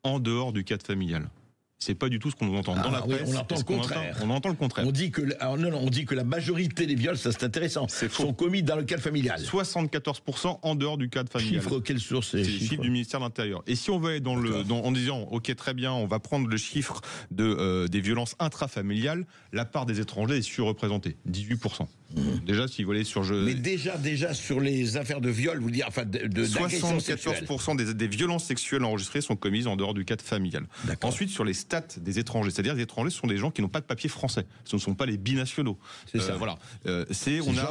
en dehors du cadre familial. C'est pas du tout ce qu'on entend dans la presse. On entend le contraire. On entend le contraire. On dit que la majorité des viols, ça c'est intéressant, sont commis dans le cadre familial. 74% en dehors du cadre familial. Chiffre, quelle source? C'est les chiffres du ministère de l'Intérieur. Et si on veut aller en disant, ok, très bien, on va prendre le chiffre des violences intrafamiliales, la part des étrangers est surreprésentée, 18%. Déjà, si vous voulez sur Mais déjà sur les affaires de viol, vous dire, enfin, d'agression sexuelle. 74% des violences sexuelles enregistrées sont commises en dehors du cadre familial. Ensuite, sur les stats des étrangers, c'est-à-dire les étrangers, ce sont des gens qui n'ont pas de papier français. Ce ne sont pas les binationaux. C'est ça. Voilà.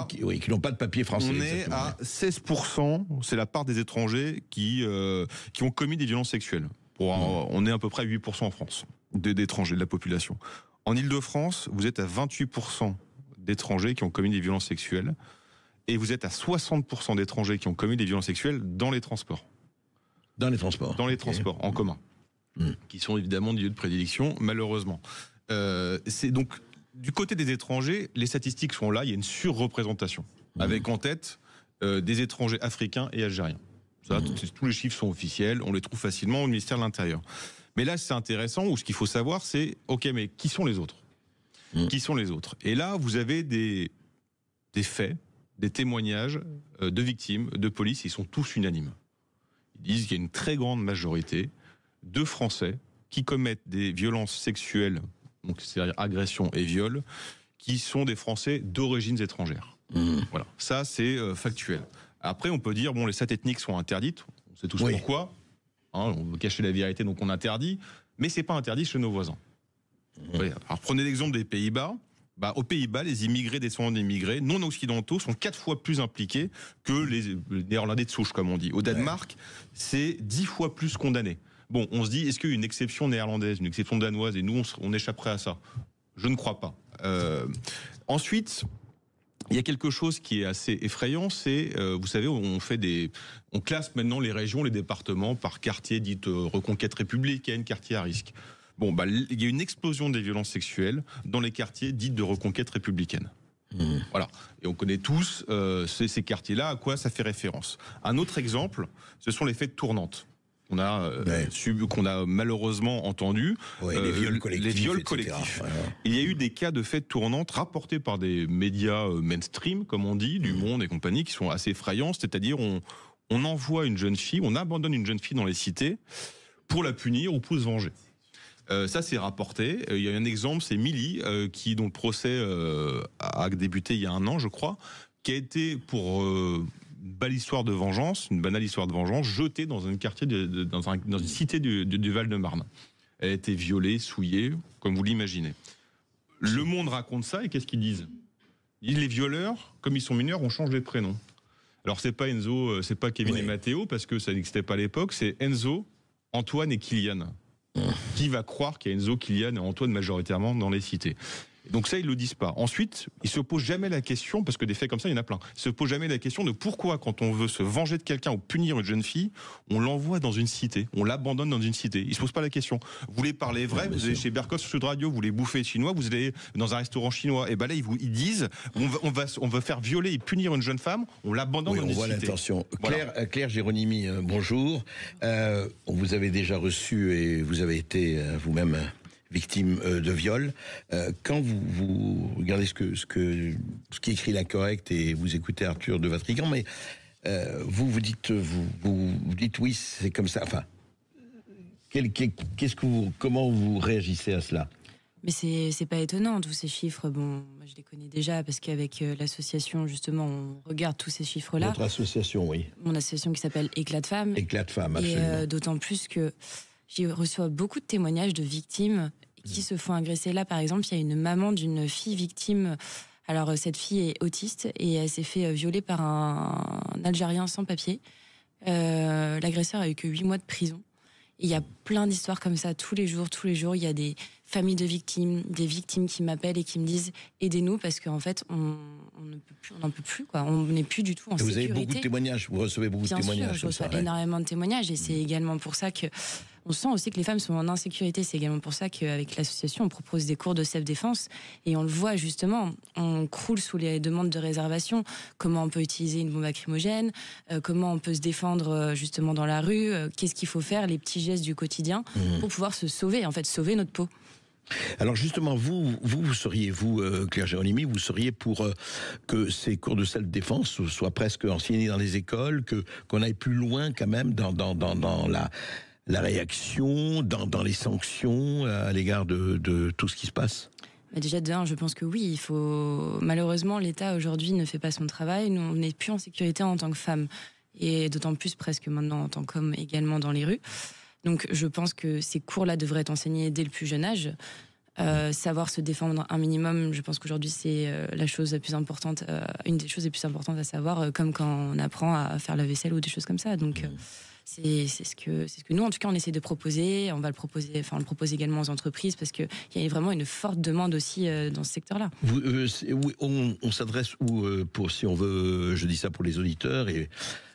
Qui n'ont pas de papier français. On est à 16%, c'est la part des étrangers qui ont commis des violences sexuelles. On est à peu près à 8% en France, d'étrangers, de la population. En Ile-de-France, vous êtes à 28% d'étrangers qui ont commis des violences sexuelles, et vous êtes à 60% d'étrangers qui ont commis des violences sexuelles dans les transports. Dans les transports. Dans les transports, en commun. Qui sont évidemment des lieux de prédilection, malheureusement. C'est donc, du côté des étrangers, les statistiques sont là, il y a une surreprésentation, avec en tête des étrangers africains et algériens. Ça, tous les chiffres sont officiels, on les trouve facilement au ministère de l'Intérieur. Mais là, c'est intéressant, où ce qu'il faut savoir, c'est, ok, mais qui sont les autres ? Qui sont les autres ? Et là, vous avez des faits, des témoignages de victimes, de police, ils sont tous unanimes. Ils disent qu'il y a une très grande majorité de Français qui commettent des violences sexuelles, donc c'est-à-dire agressions et viols, qui sont des Français d'origines étrangères. Voilà, ça c'est factuel. Après, on peut dire, bon, les stats ethniques sont interdites, on sait tous pourquoi, on veut cacher la vérité, donc on interdit, mais c'est pas interdit chez nos voisins. Alors prenez l'exemple des Pays-Bas. Aux Pays-Bas, les immigrés, descendants d'immigrés non occidentaux sont 4 fois plus impliqués que les Néerlandais de souche, comme on dit. Au Danemark, c'est 10 fois plus condamné. Bon, on se dit, est-ce qu'il y a une exception néerlandaise, une exception danoise, et nous, on échapperait à ça ? Je ne crois pas. Ensuite, il y a quelque chose qui est assez effrayant, c'est, vous savez, on classe maintenant les régions, les départements par quartier dite reconquête républicaine, quartier à risque. Bon, il y a une explosion des violences sexuelles dans les quartiers dits de reconquête républicaine. Voilà. Et on connaît tous ces quartiers-là, à quoi ça fait référence. Un autre exemple, ce sont les fêtes tournantes. Qu'on a malheureusement entendu, les viols collectifs. Il y a eu des cas de fêtes tournantes rapportés par des médias mainstream, comme on dit, du Monde et compagnie, qui sont assez effrayants. C'est-à-dire, on envoie une jeune fille, on abandonne une jeune fille dans les cités pour la punir ou pour se venger. Ça, c'est rapporté. Il y a un exemple, c'est Milly, dont le procès a débuté il y a 1 an, je crois, qui a été, pour une banale histoire de vengeance, jetée dans un quartier, dans une cité du Val-de-Marne. Elle a été violée, souillée, comme vous l'imaginez. Le Monde raconte ça, et qu'est-ce qu'ils disent ? Ils disent, les violeurs, comme ils sont mineurs, on change les prénoms. Alors, c'est pas Enzo, c'est pas Kevin et Matteo, parce que ça n'existait pas à l'époque, c'est Enzo, Antoine et Kylian. Qui va croire qu'il y a Enzo, Kylian et Antoine majoritairement dans les cités ? Donc ça, ils le disent pas. Ensuite, ils se posent jamais la question, parce que des faits comme ça, il y en a plein. Ils se posent jamais la question de pourquoi, quand on veut se venger de quelqu'un ou punir une jeune fille, on l'envoie dans une cité, on l'abandonne dans une cité. Ils se posent pas la question. Vous voulez parler vrai, vous allez chez Berkov sur Sud Radio, vous voulez bouffer chinois, vous allez dans un restaurant chinois. Et là, ils disent, on va faire violer et punir une jeune femme, on l'abandonne dans une cité. On voit l'intention. Voilà. Claire Géronimi, bonjour. On vous avait déjà reçu et vous avez été vous-même victime de viol. Quand vous regardez ce qui écrit l'Incorrect et vous écoutez Arthur de Vatrigan, mais vous dites oui, c'est comme ça. Enfin, comment vous réagissez à cela ? Mais c'est pas étonnant, tous ces chiffres. Bon, je les connais déjà parce qu'avec l'association, justement, on regarde tous ces chiffres-là. Votre association, oui. Mon association qui s'appelle Éclat de Femmes. Éclat de Femmes, absolument. Et d'autant plus que j'ai reçu beaucoup de témoignages de victimes qui se font agresser. Là, par exemple, il y a une maman d'une fille victime. Alors, cette fille est autiste et elle s'est fait violer par un Algérien sans papier. L'agresseur a eu que 8 mois de prison. Et il y a plein d'histoires comme ça tous les jours. Il y a des familles de victimes, des victimes qui m'appellent et qui me disent « aidez-nous » parce qu'en fait, on n'en peut plus, quoi. On n'est plus du tout en sécurité. Vous avez beaucoup de témoignages, vous recevez beaucoup de témoignages. Bien sûr, je reçois énormément de témoignages et c'est également pour ça que on sent aussi que les femmes sont en insécurité. C'est également pour ça qu'avec l'association, on propose des cours de self-défense et on le voit justement, on croule sous les demandes de réservation, comment on peut utiliser une bombe lacrymogène, comment on peut se défendre justement dans la rue, qu'est-ce qu'il faut faire, les petits gestes du quotidien pour pouvoir se sauver, en fait, sauver notre peau. Alors justement, vous seriez, Claire Géronimi, vous seriez pour que ces cours de self-défense soient presque enseignés dans les écoles, qu'on aille plus loin quand même dans la réaction, dans les sanctions à l'égard de tout ce qui se passe ? Déjà, de un, je pense que oui, il faut... Malheureusement, l'État, aujourd'hui, ne fait pas son travail. Nous, on n'est plus en sécurité en tant que femmes. Et d'autant plus, presque maintenant, en tant qu'hommes également dans les rues. Donc, je pense que ces cours-là devraient être enseignés dès le plus jeune âge. Savoir se défendre un minimum, je pense qu'aujourd'hui, c'est la chose la plus importante, une des choses les plus importantes à savoir, comme quand on apprend à faire la vaisselle ou des choses comme ça. Donc... C'est ce que nous, en tout cas, on essaie de proposer. On va le proposer, on le propose également aux entreprises parce qu'il y a vraiment une forte demande aussi dans ce secteur-là. On s'adresse où pour, si on veut, je dis ça pour les auditeurs et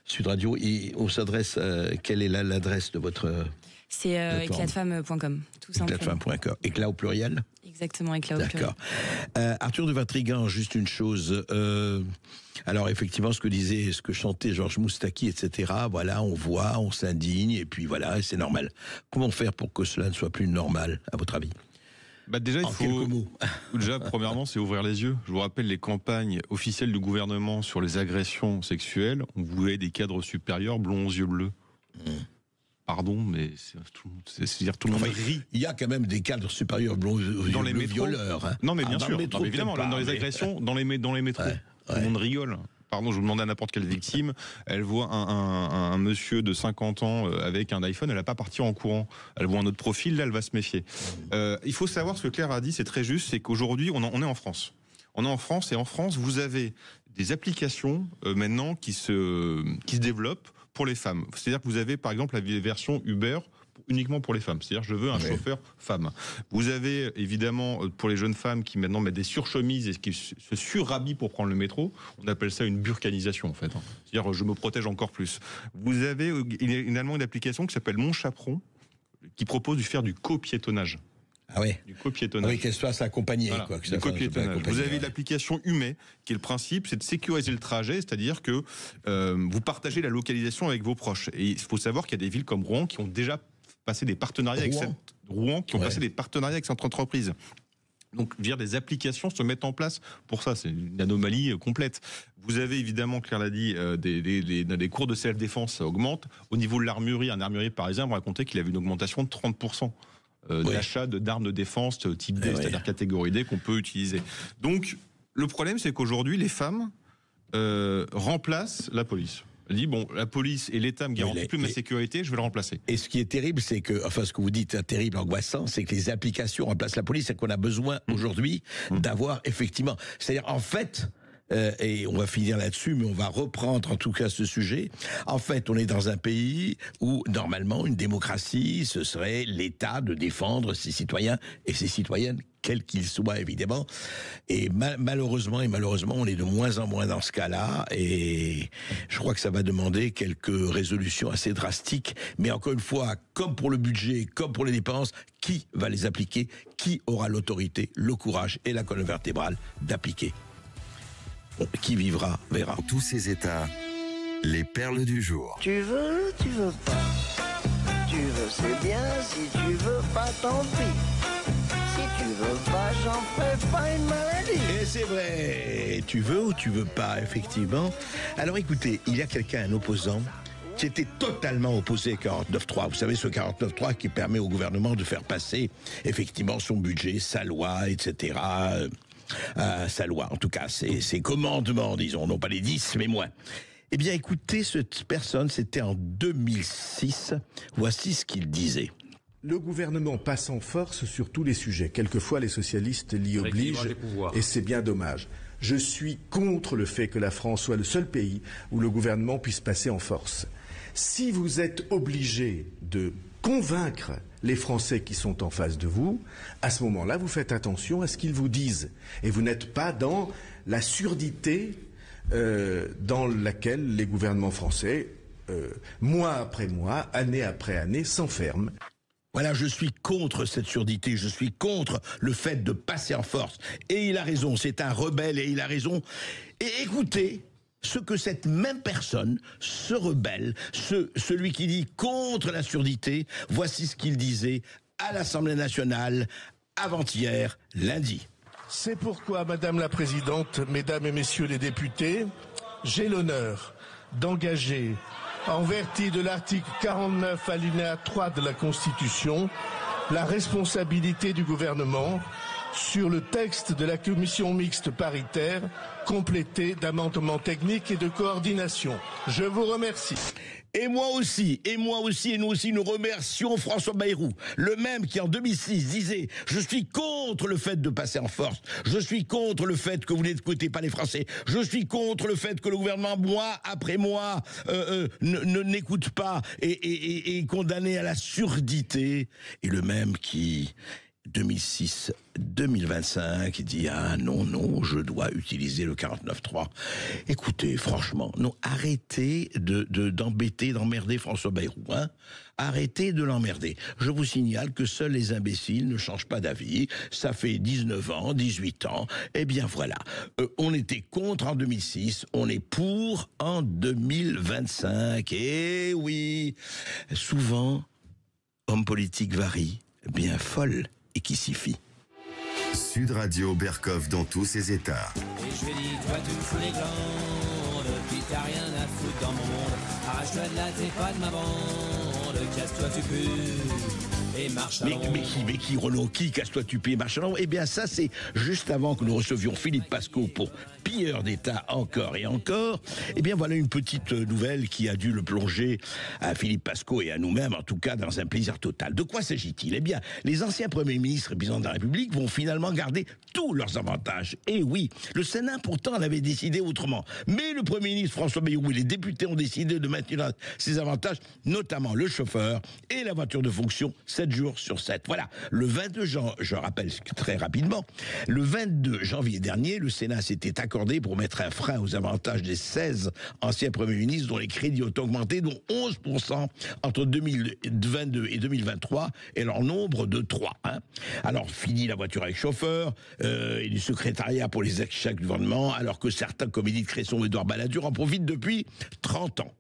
Sud Radio, et on s'adresse, quelle est l'adresse de votre... C'est éclatfemme.com, tout simplement. Éclatfemme.com. Éclat au pluriel ? Exactement, éclat au pluriel. D'accord. Arthur de Vatrigan, juste une chose. Alors effectivement, ce que chantait Georges Moustaki, etc. Voilà, on voit, on s'indigne, et puis voilà, c'est normal. Comment faire pour que cela ne soit plus normal, à votre avis ? Déjà, il faut. Déjà, premièrement, c'est ouvrir les yeux. Je vous rappelle les campagnes officielles du gouvernement sur les agressions sexuelles. On voulait des cadres supérieurs blonds aux yeux bleus. Pardon, mais c'est-à-dire tout le monde rit. Il y a quand même des cadres supérieurs blonds dans les métros. Violeurs. Hein. Non, mais bien sûr. Non, mais évidemment, dans les agressions, dans les métros, tout le monde rigole. Pardon, je vous demande à n'importe quelle victime, elle voit un monsieur de 50 ans avec un iPhone, elle va pas partir en courant. Elle voit un autre profil, là, elle va se méfier. Il faut savoir ce que Claire a dit, c'est très juste, c'est qu'aujourd'hui, on est en France. On est en France, et en France, vous avez des applications maintenant qui se développent pour les femmes. C'est-à-dire que vous avez, par exemple, la version Uber uniquement pour les femmes. C'est-à-dire, je veux un chauffeur femme. Vous avez, évidemment, pour les jeunes femmes qui maintenant mettent des surchemises et qui se surhabillent pour prendre le métro, on appelle ça une burkanisation, en fait. C'est-à-dire, je me protège encore plus. Vous avez également une application qui s'appelle Mon Chaperon, qui propose de faire du copiétonnage. Ah ouais. Du copiétonnage. Oui, qu'elle soit accompagnée. Voilà, quoi, du copiétonnage. Vous avez l'application Humet, qui est le principe, c'est de sécuriser le trajet, c'est-à-dire que vous partagez la localisation avec vos proches. Et il faut savoir qu'il y a des villes comme Rouen qui ont déjà passé des partenariats avec cette entreprise. Donc, des applications se mettent en place pour ça. C'est une anomalie complète. Vous avez évidemment, Claire l'a dit, des cours de self-défense, ça augmente. Au niveau de l'armurerie, un armurier parisien me racontait qu'il avait une augmentation de 30%. D'achat d'armes de défense type D, c'est-à-dire catégorie D qu'on peut utiliser. Donc, le problème, c'est qu'aujourd'hui, les femmes remplacent la police. Elle dit, bon, la police et l'État me garantissent plus ma sécurité, je vais le remplacer. Et ce qui est terrible, c'est que, enfin, ce que vous dites, terrible, angoissant, c'est que les applications remplacent la police, c'est qu'on a besoin aujourd'hui d'avoir, effectivement, c'est-à-dire, en fait... et on va finir là-dessus, mais on va reprendre en tout cas ce sujet. En fait, on est dans un pays où, normalement, une démocratie, ce serait l'État de défendre ses citoyens et ses citoyennes, quels qu'ils soient, évidemment. Et malheureusement, on est de moins en moins dans ce cas-là. Et je crois que ça va demander quelques résolutions assez drastiques. Mais encore une fois, comme pour le budget, comme pour les dépenses, qui va les appliquer? Qui aura l'autorité, le courage et la colonne vertébrale d'appliquer? Qui vivra, verra. Dans tous ces états, les perles du jour. Tu veux pas. Tu veux, c'est bien. Si tu veux pas, tant pis. Si tu veux pas, j'en ferai pas une maladie. Et c'est vrai. Tu veux ou tu veux pas, effectivement. Alors écoutez, il y a un opposant, qui était totalement opposé au 49.3. Vous savez, ce 49.3 qui permet au gouvernement de faire passer, effectivement, son budget, sa loi, etc., sa loi, en tout cas, ses commandements, disons, non pas les 10, mais moins. Eh bien, écoutez, cette personne, c'était en 2006. Voici ce qu'il disait. Le gouvernement passe en force sur tous les sujets. Quelquefois, les socialistes l'y obligent, et c'est bien dommage. Je suis contre le fait que la France soit le seul pays où le gouvernement puisse passer en force. Si vous êtes obligé de convaincre les Français qui sont en face de vous, à ce moment-là, vous faites attention à ce qu'ils vous disent. Et vous n'êtes pas dans la surdité dans laquelle les gouvernements français, mois après mois, année après année, s'enferment. Voilà, je suis contre cette surdité, je suis contre le fait de passer en force. Et il a raison, c'est un rebelle et il a raison. Et écoutez ce que cette même personne, ce rebelle, celui qui dit contre la surdité, voici ce qu'il disait à l'Assemblée nationale avant-hier, lundi. C'est pourquoi, Madame la Présidente, Mesdames et Messieurs les députés, j'ai l'honneur d'engager, en vertu de l'article 49 alinéa 3 de la Constitution, la responsabilité du gouvernement sur le texte de la commission mixte paritaire, complété d'amendements techniques et de coordination. Je vous remercie. Et moi aussi, et nous aussi, nous remercions François Bayrou, le même qui en 2006 disait « Je suis contre le fait de passer en force, je suis contre le fait que vous n'écoutez pas les Français, je suis contre le fait que le gouvernement, mois après mois, n'écoute pas et est condamné à la surdité. » Et le même qui... 2006-2025, il dit « Ah non, je dois utiliser le 49.3 ». Écoutez, franchement, non, arrêtez d'emmerder François Bayrou, hein. Arrêtez de l'emmerder. Je vous signale que seuls les imbéciles ne changent pas d'avis. Ça fait 19 ans, 18 ans. Eh bien voilà, on était contre en 2006, on est pour en 2025. Eh oui, souvent, homme politique varie, bien folle, et qui s'y fie. Sud Radio Berkov dans tous ses états. Et je lui ai dit, toi tu me fous les glandes, puis t'as rien à foutre dans mon monde. Arrache-toi de là, t'es pas de ma bande, casse-toi tu pues. Et marche à l'ombre. Mais qui, Renaud, qui casse-toi tu peux et marche à l'ombre? Eh bien ça, c'est juste avant que nous recevions Philippe Pasco pour pilleur d'État encore et encore. Eh bien voilà une petite nouvelle qui a dû le plonger à Philippe Pasco et à nous-mêmes, en tout cas dans un plaisir total. De quoi s'agit-il? Eh bien, les anciens premiers ministres et présidents de la République vont finalement garder tous leurs avantages. Et oui, le Sénat pourtant l'avait décidé autrement. Mais le Premier ministre François Bayrou et les députés ont décidé de maintenir ces avantages, notamment le chauffeur et la voiture de fonction, 7 jours sur 7. Voilà, le 22 janvier, je rappelle très rapidement, le 22 janvier dernier, le Sénat s'était accordé pour mettre un frein aux avantages des 16 anciens premiers ministres dont les crédits ont augmenté, dont 11% entre 2022 et 2023, et leur nombre de 3. Hein. Alors, fini la voiture avec chauffeur, et du secrétariat pour les ex-chefs du gouvernement, alors que certains, comme Édith Cresson ou Édouard Balladur, en profitent depuis 30 ans.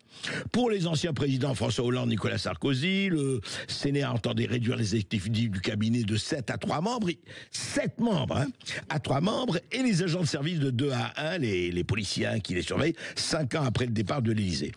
Pour les anciens présidents François Hollande, Nicolas Sarkozy, le Sénat entendait réduire les effectifs du cabinet de 7 à 3 membres, 7 membres, hein, à 3 membres, et les agents de service de 2 à 1, les policiers qui les surveillent, 5 ans après le départ de l'Élysée.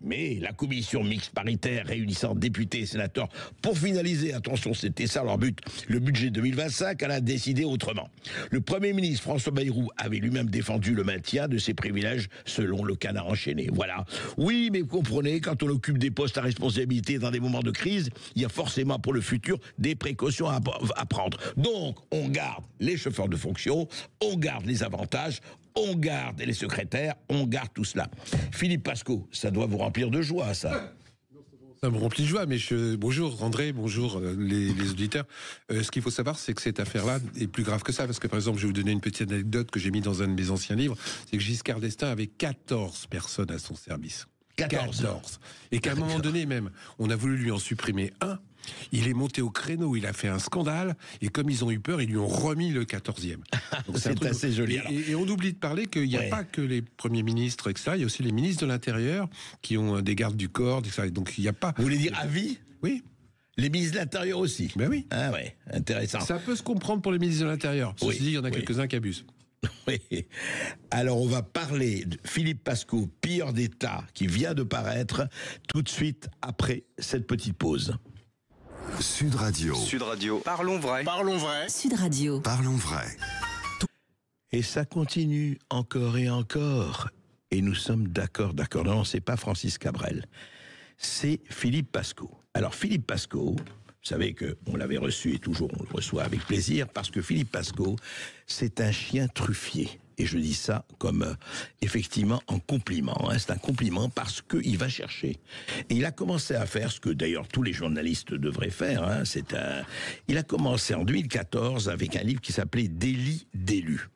Mais la commission mixte paritaire réunissant députés et sénateurs pour finaliser, attention, c'était ça leur but, le budget 2025, elle a décidé autrement. Le Premier ministre François Bayrou avait lui-même défendu le maintien de ses privilèges selon le Canard enchaîné. Voilà. Oui, mais vous comprenez, quand on occupe des postes à responsabilité dans des moments de crise, il y a forcément pour le futur des précautions à prendre. Donc, on garde les chauffeurs de fonction, on garde les avantages, on garde les secrétaires, on garde tout cela. Philippe Pasco, ça doit vous remplir de joie, ça. Ça me remplit de joie, mais bonjour André, bonjour les auditeurs. Ce qu'il faut savoir, c'est que cette affaire-là est plus grave que ça, parce que par exemple, je vais vous donner une petite anecdote que j'ai mis dans un de mes anciens livres, c'est que Giscard d'Estaing avait 14 personnes à son service. 14. Et qu'à un moment donné même, on a voulu lui en supprimer un. Il est monté au créneau, il a fait un scandale, et comme ils ont eu peur, ils lui ont remis le 14e. C'est assez joli. Et on oublie de parler qu'il n'y a pas que les premiers ministres, etc. Il y a aussi les ministres de l'Intérieur qui ont des gardes du corps, etc. Donc il n'y a pas... Vous voulez dire à vie? Oui. Les ministres de l'Intérieur aussi? Ben oui. Ah ouais, intéressant. Ça peut se comprendre pour les ministres de l'Intérieur. Ceci dit, il y en a quelques-uns qui abusent. Oui. Alors on va parler de Philippe Pasco, pilleur d'État, qui vient de paraître tout de suite après cette petite pause. Sud Radio. Sud Radio. Parlons vrai. Parlons vrai. Sud Radio. Parlons vrai. Et ça continue encore et encore. Et nous sommes d'accord. Non, c'est pas Francis Cabrel. C'est Philippe Pasco. Alors Philippe Pasco, vous savez qu'on l'avait reçu et toujours on le reçoit avec plaisir parce que Philippe Pasco, c'est un chien truffier. Et je dis ça comme effectivement en compliment. Hein. C'est un compliment parce qu'il va chercher. Et il a commencé à faire ce que d'ailleurs tous les journalistes devraient faire. Hein. Il a commencé en 2014 avec un livre qui s'appelait Délit d'élus.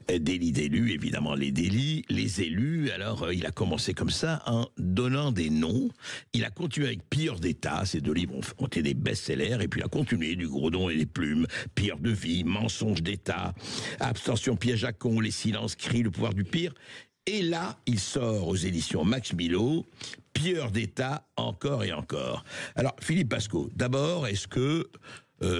Délit d'élus, évidemment les délits, les élus. Alors il a commencé comme ça en donnant des noms. Il a continué avec Pilleur d'État. Ces 2 livres ont été des best-sellers. Et puis il a continué du Gredon et des plumes, Pilleur de vie, Mensonge d'État, Abstention, piège à con, Les silences, cris, le pouvoir du pire. Et là, il sort aux éditions Max Milo, Pilleur d'État, encore et encore. Alors Philippe Pasco, d'abord, est-ce que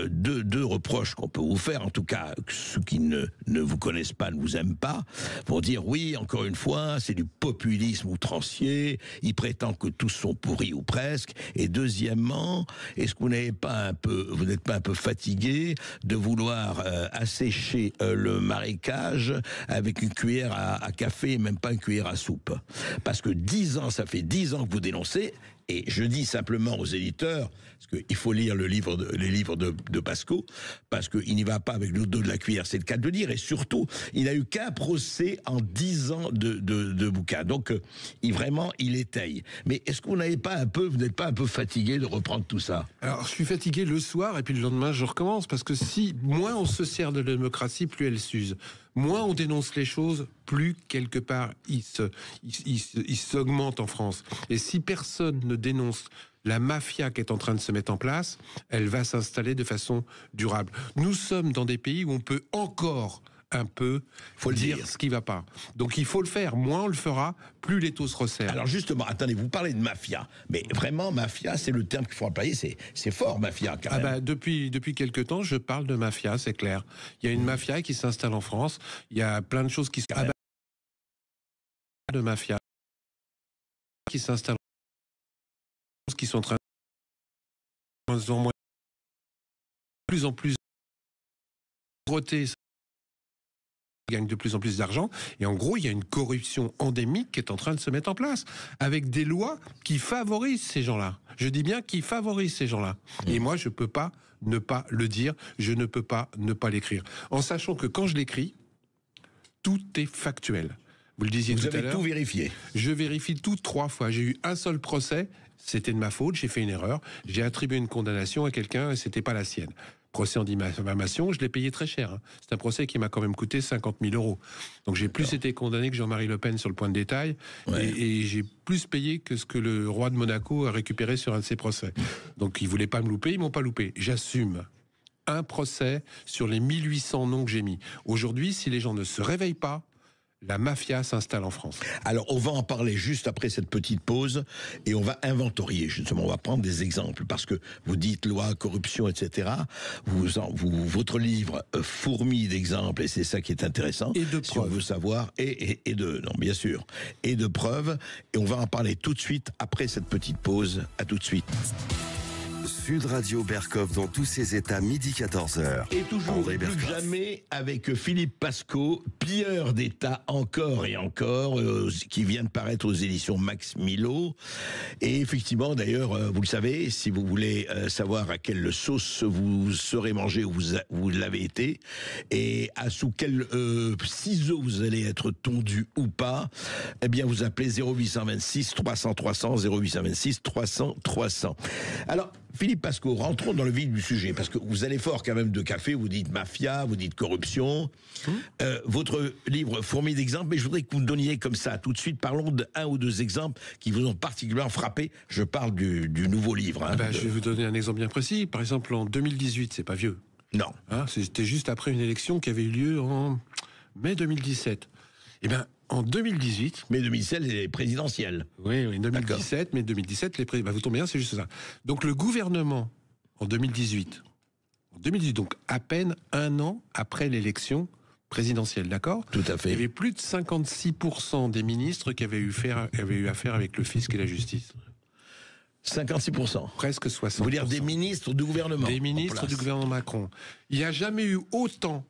deux reproches qu'on peut vous faire, en tout cas ceux qui ne vous connaissent pas, ne vous aiment pas, vont dire oui, encore une fois, c'est du populisme outrancier, il prétend que tous sont pourris ou presque, et deuxièmement, est-ce que vous n'êtes pas un peu fatigué de vouloir assécher le marécage avec une cuillère à café et même pas une cuillère à soupe? Parce que 10 ans, ça fait 10 ans que vous dénoncez, et je dis simplement aux éditeurs, parce qu'il faut lire les livres de Pasco, parce qu'il n'y va pas avec le dos de la cuillère, c'est le cas de le dire, et surtout, il n'a eu qu'un procès en 10 ans de bouquin. Donc, il étaye. Mais est-ce que vous n'êtes pas un peu fatigué de reprendre tout ça? Alors, je suis fatigué le soir, et puis le lendemain, je recommence, parce que si moins on se sert de la démocratie, plus elle s'use. Moins on dénonce les choses, plus quelque part il s'augmente en France. Et si personne ne dénonce la mafia qui est en train de se mettre en place, elle va s'installer de façon durable. Nous sommes dans des pays où on peut encore un peu dire ce qui va pas. Donc il faut le faire. Moins on le fera, plus les taux se resserrent. Alors justement, attendez, vous parlez de mafia, mais vraiment mafia, c'est le terme qu'il faut employer. C'est fort, mafia, quand même. Depuis quelque temps, je parle de mafia, c'est clair. Il y a une mafia qui s'installe en France. Il y a plein de choses qui de mafia qui s'installent, qui sont en train de plus en plus roter, gagne de plus en plus d'argent, et en gros il y a une corruption endémique qui est en train de se mettre en place avec des lois qui favorisent ces gens-là. Je dis bien qui favorisent ces gens-là. Et moi je peux pas ne pas le dire, je ne peux pas ne pas l'écrire, en sachant que quand je l'écris, tout est factuel. Vous le disiez tout à l'heure. Vous avez tout vérifié? Je vérifie tout 3 fois. J'ai eu un seul procès, c'était de ma faute, j'ai fait une erreur, j'ai attribué une condamnation à quelqu'un et c'était pas la sienne. Procès en diffamation, je l'ai payé très cher. C'est un procès qui m'a quand même coûté 50 000 €. Donc j'ai plus été condamné que Jean-Marie Le Pen sur le point de détail, et j'ai plus payé que ce que le roi de Monaco a récupéré sur un de ses procès. Donc ils voulaient pas me louper, ils m'ont pas loupé. J'assume. Un procès sur les 1800 noms que j'ai mis. Aujourd'hui, si les gens ne se réveillent pas, la mafia s'installe en France. Alors, on va en parler juste après cette petite pause, et on va inventorier, justement, on va prendre des exemples, parce que vous dites loi, corruption, etc. Votre livre fourmille d'exemples, et c'est ça qui est intéressant. Et de preuves. Si on veut savoir, bien sûr, et de preuves, et on va en parler tout de suite après cette petite pause. À tout de suite. Sud Radio Berkov dans tous ses états, midi 14h. Et toujours plus que jamais avec Philippe Pasco, pilleur d'État encore et encore, qui vient de paraître aux éditions Max Milo. Et effectivement, d'ailleurs, vous le savez, si vous voulez savoir à quelle sauce vous serez mangé ou vous l'avez été, et sous quel ciseau vous allez être tondu ou pas, eh bien vous appelez 0826 300 300, 0826 300 300. Alors, Philippe Pasco, rentrons dans le vif du sujet, parce que vous allez fort quand même de café, vous dites mafia, vous dites corruption. Votre livre fourmille d'exemples, mais je voudrais que vous me donniez comme ça, tout de suite, parlons d'un ou deux exemples qui vous ont particulièrement frappé. Je parle du nouveau livre. Je vais vous donner un exemple bien précis. Par exemple, en 2018, c'est pas vieux. Non. C'était juste après une élection qui avait eu lieu en mai 2017. Eh bien, en 2018... Mais 2017, les présidentielles. Oui, 2017, mais 2017, les présidentielles... vous tombez bien, c'est juste ça. Donc le gouvernement, en 2018, donc à peine un an après l'élection présidentielle, d'accord? Tout à fait. Il y avait plus de 56% des ministres qui avaient eu affaire avec le fisc et la justice. 56%. Presque 60%. Vous voulez dire des ministres du gouvernement? Des ministres du gouvernement Macron. Il n'y a jamais eu autant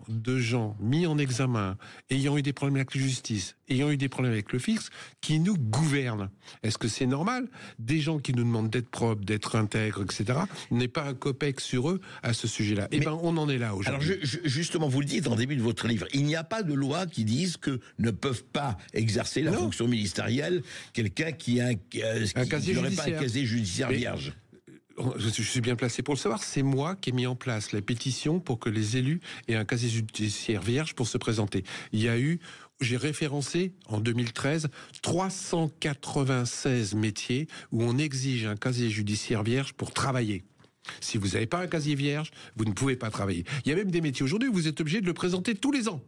de gens mis en examen, ayant eu des problèmes avec la justice, ayant eu des problèmes avec le fisc, qui nous gouvernent. Est-ce que c'est normal? Des gens qui nous demandent d'être propres, d'être intègres, etc., n'est pas un copec sur eux à ce sujet-là. Eh bien, on en est là aujourd'hui. Alors, justement, vous le dites en début de votre livre, il n'y a pas de loi qui dise que ne peuvent pas exercer la fonction ministérielle quelqu'un qui n'aurait pas un casier judiciaire vierge. Je suis bien placé pour le savoir, c'est moi qui ai mis en place la pétition pour que les élus aient un casier judiciaire vierge pour se présenter. J'ai référencé en 2013 396 métiers où on exige un casier judiciaire vierge pour travailler. Si vous n'avez pas un casier vierge, vous ne pouvez pas travailler. Il y a même des métiers aujourd'hui où vous êtes obligé de le présenter tous les ans.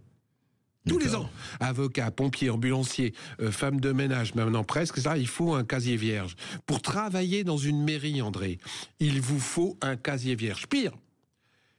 Tous les ans. Avocats, pompiers, ambulanciers, femmes de ménage, maintenant presque, ça, il faut un casier vierge. Pour travailler dans une mairie, André, il vous faut un casier vierge. Pire,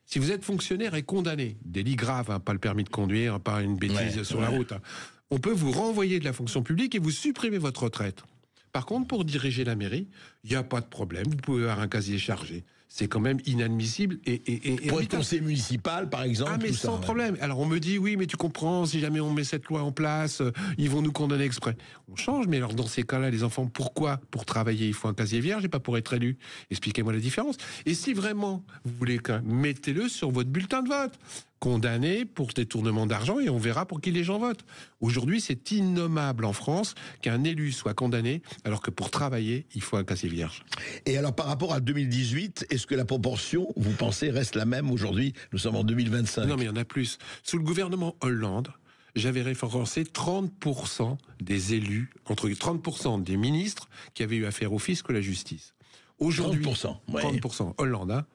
si vous êtes fonctionnaire et condamné, délit grave, hein, pas le permis de conduire, pas une bêtise sur la route, hein, on peut vous renvoyer de la fonction publique et vous supprimer votre retraite. Par contre, pour diriger la mairie, il n'y a pas de problème, vous pouvez avoir un casier chargé. C'est quand même inadmissible et pour être conseiller municipal, par exemple. Ah, mais tout sans ça, problème. Alors on me dit, oui, mais tu comprends, si jamais on met cette loi en place, ils vont nous condamner exprès. On change, mais alors dans ces cas-là, les enfants, pourquoi pour travailler, il faut un casier vierge et pas pour être élu? Expliquez-moi la différence. Et si vraiment vous voulez mettez-le sur votre bulletin de vote. Condamné pour détournement d'argent et on verra pour qui les gens votent. Aujourd'hui, c'est innommable en France qu'un élu soit condamné alors que pour travailler, il faut un casier vierge. Et alors par rapport à 2018, est-ce que la proportion, vous pensez, reste la même aujourd'hui? Nous sommes en 2025. Non, mais il y en a plus. Sous le gouvernement Hollande, j'avais référencé 30% des élus, entre 30% des ministres qui avaient eu affaire au fisc ou à la justice. Aujourd'hui, 30%, ouais. 30%. Hollande, hein,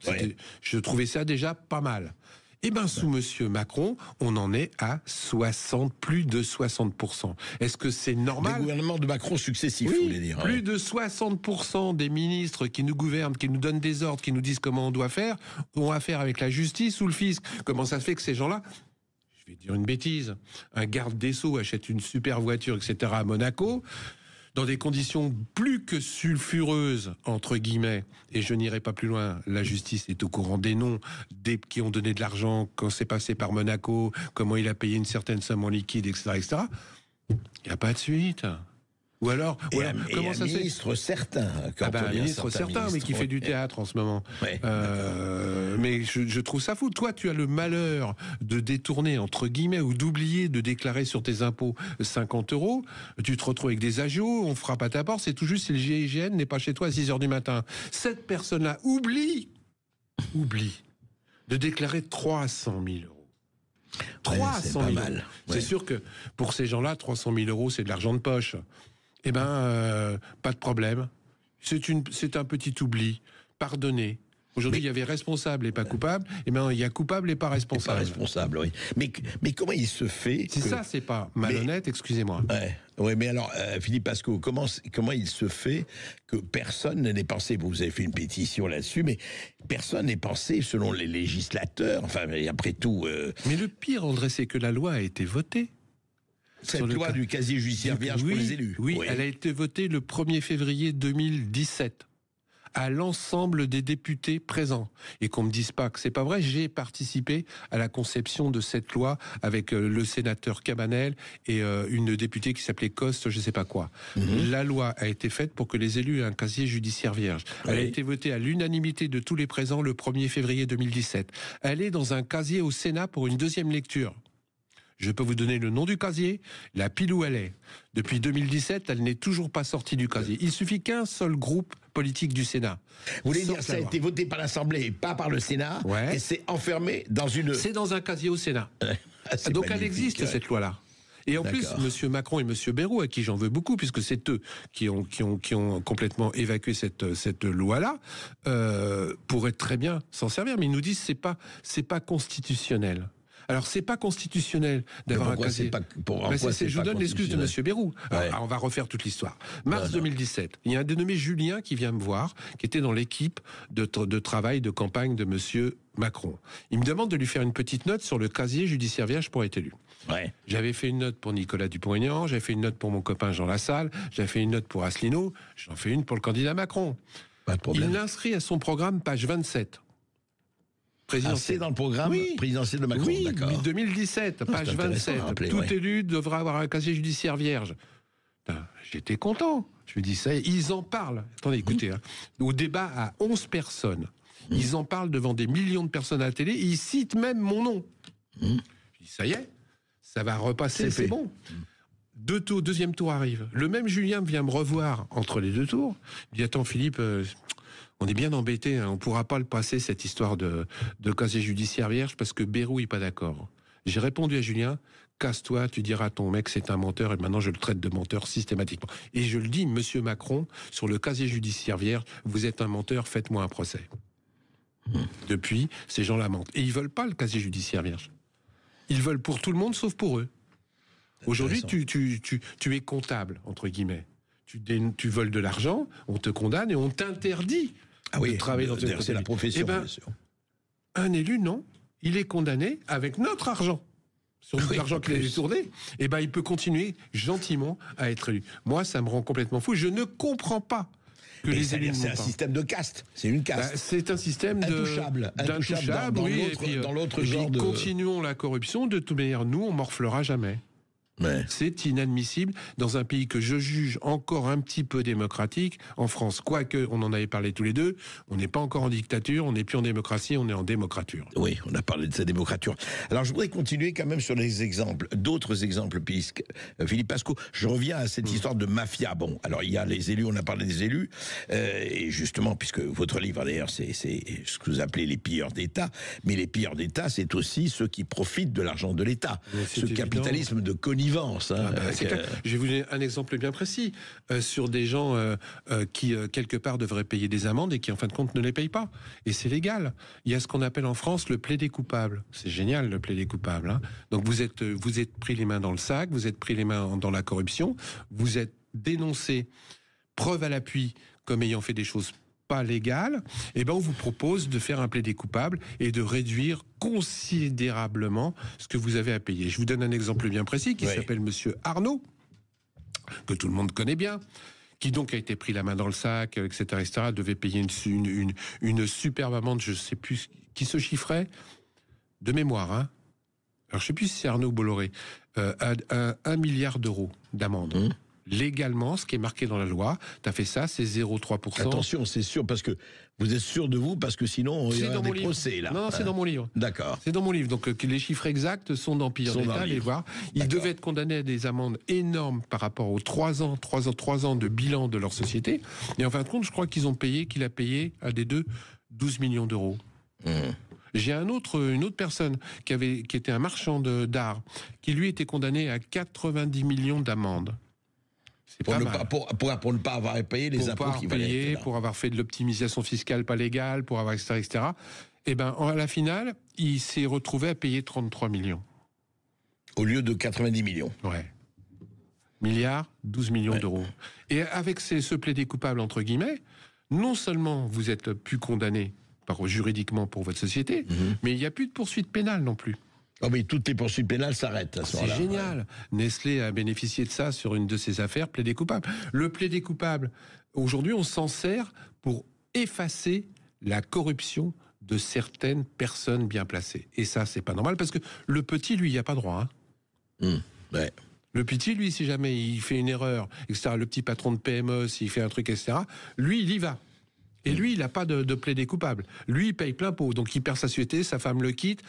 je trouvais ça déjà pas mal. Eh bien, sous Monsieur Macron, on en est à plus de 60%. Est-ce que c'est normal? Des gouvernements de Macron successifs, vous voulez dire. Plus de 60% des ministres qui nous gouvernent, qui nous donnent des ordres, qui nous disent comment on doit faire, ont affaire avec la justice ou le fisc. Comment ça se fait que ces gens-là, je vais dire une bêtise, un garde des Sceaux achète une super voiture, etc. à Monaco, dans des conditions plus que sulfureuses, entre guillemets, et je n'irai pas plus loin, la justice est au courant des noms, des qui ont donné de l'argent, quand c'est passé par Monaco, comment il a payé une certaine somme en liquide, etc., etc. Il n'y a pas de suite. Ou alors, comment ça se fait? Un ministre certain. Un ministre certain, mais qui fait du théâtre en ce moment. Ouais. Mais je trouve ça fou. Toi, tu as le malheur de détourner, entre guillemets, ou d'oublier de déclarer sur tes impôts 50 €. Tu te retrouves avec des agios, on frappe à ta porte. C'est tout juste si le GIGN n'est pas chez toi à 6 h du matin. Cette personne-là oublie de déclarer 300 000 €. 300 000 €. C'est sûr que pour ces gens-là, 300 000 €, c'est de l'argent de poche. Eh bien, pas de problème. C'est un petit oubli. Pardonnez. Aujourd'hui, il y avait responsable et pas coupable. Eh bien, il y a coupable et pas responsable. Et pas responsable, oui. Mais comment il se fait Si ça, c'est pas malhonnête, excusez-moi. Oui, mais alors, Philippe Pasco, comment il se fait que personne n'ait pensé, vous avez fait une pétition là-dessus, mais personne n'ait pensé, selon les législateurs, enfin, après tout... Mais le pire, André, c'est que la loi a été votée. Cette loi du casier judiciaire vierge pour les élus. Oui, elle a été votée le 1er février 2017 à l'ensemble des députés présents. Et qu'on me dise pas que c'est pas vrai, j'ai participé à la conception de cette loi avec le sénateur Cabanel et une députée qui s'appelait Coste, je sais pas quoi. La loi a été faite pour que les élus aient un casier judiciaire vierge. Elle a été votée à l'unanimité de tous les présents le 1er février 2017. Elle est dans un casier au Sénat pour une deuxième lecture. Je peux vous donner le nom du casier, la pile où elle est. Depuis 2017, elle n'est toujours pas sortie du casier. Il suffit qu'un seul groupe politique du Sénat. Vous voulez dire que ça a été voté par l'Assemblée et pas par le Sénat, et c'est enfermé dans une... C'est dans un casier au Sénat. Donc elle existe, cette loi-là. Et en plus, M. Macron et M. Bayrou, à qui j'en veux beaucoup, puisque c'est eux qui ont complètement évacué cette loi-là, pourraient très bien s'en servir. Mais ils nous disent que c'est pas constitutionnel. Alors, c'est pas constitutionnel d'avoir un casier. Je vous donne l'excuse de M. Bayrou. Alors, on va refaire toute l'histoire. Mars 2017, il y a un dénommé Julien qui vient me voir, qui était dans l'équipe de travail de campagne de M. Macron. Il me demande de lui faire une petite note sur le casier judiciaire vierge pour être élu. J'avais fait une note pour Nicolas Dupont-Aignan, j'avais fait une note pour mon copain Jean Lassalle, j'avais fait une note pour Asselineau, j'en fais une pour le candidat Macron. Pas de problème. Il l'inscrit à son programme, page 27. C'est dans le programme présidentiel de Macron, d'accord. Oui, 2017, page 27. Tout élu devra avoir un casier judiciaire vierge. J'étais content. Je me dis, ça y est, ils en parlent. Attendez, écoutez, au débat à 11 personnes, ils en parlent devant des millions de personnes à la télé, et ils citent même mon nom. Je dis, ça y est, ça va repasser, c'est bon. Deuxième tour arrive. Le même Julien vient me revoir entre les deux tours. Il dit, attends Philippe... on est bien embêté, on ne pourra pas le passer, cette histoire de casier judiciaire vierge, parce que Bayrou n'est pas d'accord. J'ai répondu à Julien, casse-toi, tu diras à ton mec c'est un menteur, et maintenant je le traite de menteur systématiquement. Et je le dis, monsieur Macron, sur le casier judiciaire vierge, vous êtes un menteur, faites-moi un procès. Depuis, ces gens-là mentent. Et ils ne veulent pas le casier judiciaire vierge. Ils veulent pour tout le monde, sauf pour eux. Aujourd'hui, tu es comptable, entre guillemets. Tu voles de l'argent, on te condamne et on t'interdit de travailler dans une c'est la profession, bien sûr. Un élu, non. Il est condamné avec notre argent. Sur l'argent qu'il a détourné, il peut continuer gentiment à être élu. Moi, ça me rend complètement fou. Je ne comprends pas que les élus. C'est un système de caste. C'est une caste. C'est un système intouchable. Dans l'autre genre de. Continuons la corruption. De toute manière, nous, on morflera jamais. Ouais. C'est inadmissible dans un pays que je juge encore un petit peu démocratique, en France, quoique on en avait parlé tous les deux, on n'est pas encore en dictature, on n'est plus en démocratie, on est en démocrature. Oui, on a parlé de cette démocrature. Alors je voudrais continuer quand même sur les exemples, d'autres exemples, puisque Philippe Pasco, je reviens à cette histoire de mafia. Bon, alors il y a les élus, on a parlé des élus, et justement, puisque votre livre d'ailleurs, c'est ce que vous appelez les pilleurs d'État, mais les pilleurs d'État, c'est aussi ceux qui profitent de l'argent de l'État. Ce capitalisme de connivence. Je vais vous donner un exemple bien précis sur des gens qui, quelque part, devraient payer des amendes et qui, en fin de compte, ne les payent pas. Et c'est légal. Il y a ce qu'on appelle en France le plaidé coupable. C'est génial, le plaidé coupable. Hein. Donc, vous êtes pris les mains dans le sac, vous êtes pris les mains dans la corruption, vous êtes dénoncé, preuve à l'appui, comme ayant fait des choses pas légales, on vous propose de faire un plaidé coupable et de réduire considérablement ce que vous avez à payer. Je vous donne un exemple bien précis qui s'appelle Monsieur Arnaud, que tout le monde connaît bien, qui donc a été pris la main dans le sac, etc., devait payer une superbe amende, je ne sais plus, qui se chiffrait de mémoire, hein. Alors je ne sais plus si c'est Arnaud Bolloré, 1 milliard d'euros d'amende. Légalement, ce qui est marqué dans la loi, tu as fait ça, c'est 0,3%. Attention, c'est sûr, parce que vous êtes sûr de vous, parce que sinon, il y aura des procès, là. Non, c'est dans mon livre. D'accord. C'est dans mon livre, donc les chiffres exacts sont dans Pire d'État, allez voir. Ils devaient être condamnés à des amendes énormes par rapport aux 3 ans de bilan de leur société. Et en fin de compte, je crois qu'il a payé à des deux 12 millions d'euros. J'ai une autre personne qui était un marchand d'art, qui lui était condamné à 90 millions d'amendes. Pour ne pas avoir payé les impôts qui valaient. Pour avoir fait de l'optimisation fiscale pas légale, pour avoir etc. À la finale, il s'est retrouvé à payer 33 millions. Au lieu de 90 millions. Ouais. Milliards, 12 millions d'euros. Et avec ce plaidé coupable, entre guillemets, non seulement vous êtes plus condamné juridiquement pour votre société, mais il n'y a plus de poursuite pénale non plus. Oh mais toutes les poursuites pénales s'arrêtent à ce moment-là. C'est génial. Ouais. Nestlé a bénéficié de ça sur une de ses affaires, plaidé coupable. Le plaidé coupable, aujourd'hui, on s'en sert pour effacer la corruption de certaines personnes bien placées. Et ça, c'est pas normal, parce que le petit, lui, il n'y a pas droit. Ouais. Le petit, lui, si jamais il fait une erreur, etc., le petit patron de PME, s'il fait un truc, etc., lui, il y va. Et lui, il n'a pas de plaidé coupable. Lui, il paye plein pot. Donc, il perd sa société, sa femme le quitte,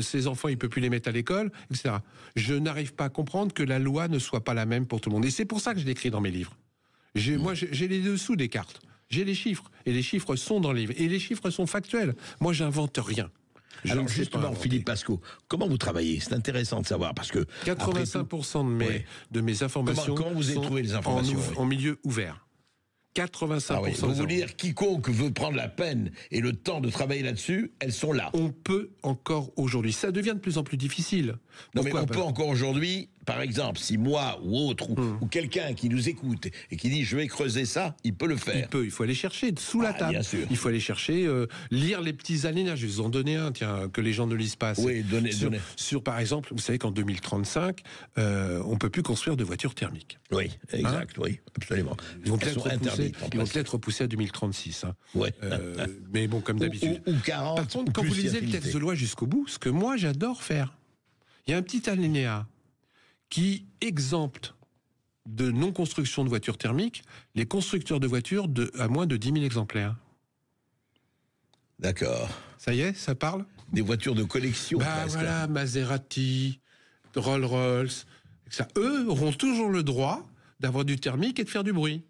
ses enfants, il ne peut plus les mettre à l'école, etc. Je n'arrive pas à comprendre que la loi ne soit pas la même pour tout le monde. Et c'est pour ça que je l'écris dans mes livres. Moi, j'ai les dessous des cartes. J'ai les chiffres. Et les chiffres sont dans les livres. Et les chiffres sont factuels. Moi, j'invente rien. Alors justement, Philippe Pasco, comment vous travaillez? C'est intéressant de savoir, parce que 85% de mes informations comment vous avez trouvé les informations en milieu ouvert. 85%. Vous voulez dire, quiconque veut prendre la peine et le temps de travailler là-dessus, elles sont là. On peut encore aujourd'hui. Ça devient de plus en plus difficile. Pourquoi? Peut encore aujourd'hui, par exemple, si moi ou autre, ou quelqu'un qui nous écoute et qui dit je vais creuser ça, il peut le faire. Il faut aller chercher sous la table. Bien sûr. Il faut aller chercher, lire les petits alinéas. Je vais vous en donner un, tiens, que les gens ne lisent pas assez. Oui, donnez. Sur, par exemple, vous savez qu'en 2035, on ne peut plus construire de voitures thermiques. Oui, exact, oui, absolument. Ils vont peut-être repousser à 2036. Ouais. Mais bon, comme d'habitude. Ou 40. Par contre, quand vous lisez le texte de loi jusqu'au bout, ce que moi j'adore faire, il y a un petit alinéa qui exempte de non-construction de voitures thermiques les constructeurs de voitures à moins de 10 000 exemplaires. D'accord. Ça y est, ça parle? Des voitures de collection. Voilà, Maserati, Rolls-Royce, ça. Eux auront toujours le droit d'avoir du thermique et de faire du bruit.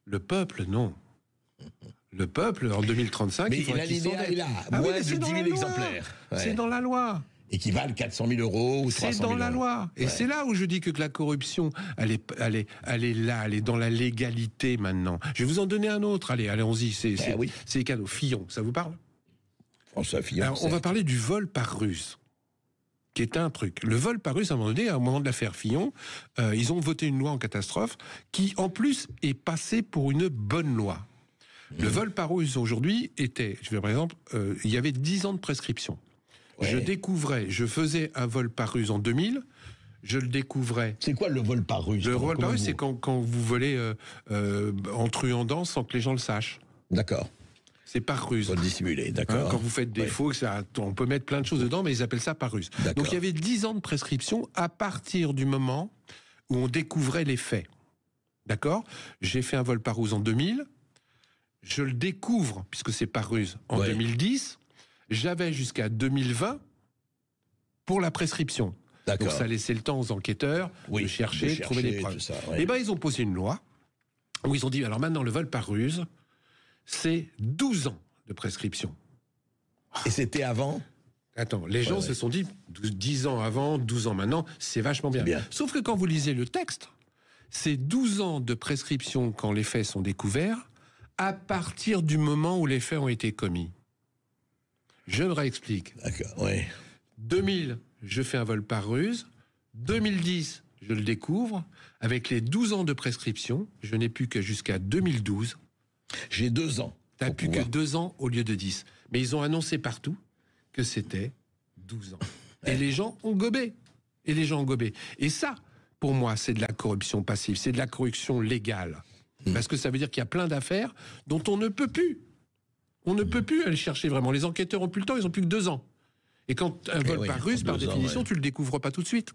Le peuple, non. Le peuple, en 2035, il faudra qu'il s'en aille. Moins de 10 000 exemplaires. C'est dans la loi. Et qui valent 400 000 euros ou 300 000 euros. C'est dans la loi. Et c'est là où je dis que la corruption, elle est là, elle est dans la légalité maintenant. Je vais vous en donner un autre. Allez, allons-y. C'est les cadeaux. Fillon, ça vous parle? François Fillon. Alors, on va parler du vol par ruse. qui était un truc. Le vol par ruse, à un moment donné, à un moment de l'affaire Fillon, ils ont voté une loi en catastrophe qui, en plus, est passée pour une bonne loi. Le vol par ruse, aujourd'hui, était, je vais par exemple, il y avait 10 ans de prescription. Ouais. Je faisais un vol par ruse en 2000, je le découvrais. C'est quoi le vol par ruse? Le vol par ruse, c'est quand vous volez en truandant sans que les gens le sachent. D'accord. C'est par ruse. Faut le dissimuler, d'accord. Quand vous faites des faux, on peut mettre plein de choses dedans, mais ils appellent ça par ruse. Donc il y avait 10 ans de prescription à partir du moment où on découvrait les faits. D'accord? J'ai fait un vol par ruse en 2000, je le découvre, puisque c'est par ruse, en 2010, j'avais jusqu'à 2020 pour la prescription. Donc ça laissait le temps aux enquêteurs de chercher, de trouver les preuves. Et ben ils ont posé une loi où ils ont dit, alors maintenant le vol par ruse, c'est 12 ans de prescription. Et c'était avant? Attends, les gens se sont dit 10 ans avant, 12 ans maintenant, c'est vachement bien. Sauf que quand vous lisez le texte, c'est 12 ans de prescription quand les faits sont découverts, à partir du moment où les faits ont été commis. Je me réexplique. D'accord, oui. 2000, je fais un vol par ruse. 2010, je le découvre. Avec les 12 ans de prescription, je n'ai plus que jusqu'à 2012. J'ai 2 ans. T'as plus que 2 ans au lieu de 10. Mais ils ont annoncé partout que c'était 12 ans. Et les gens ont gobé. Et ça, pour moi, c'est de la corruption passive. C'est de la corruption légale. Parce que ça veut dire qu'il y a plein d'affaires dont on ne peut plus. On ne peut plus aller chercher vraiment. Les enquêteurs ont plus le temps, ils ont plus que 2 ans. Et quand un vol par ruse, par définition, tu le découvres pas tout de suite.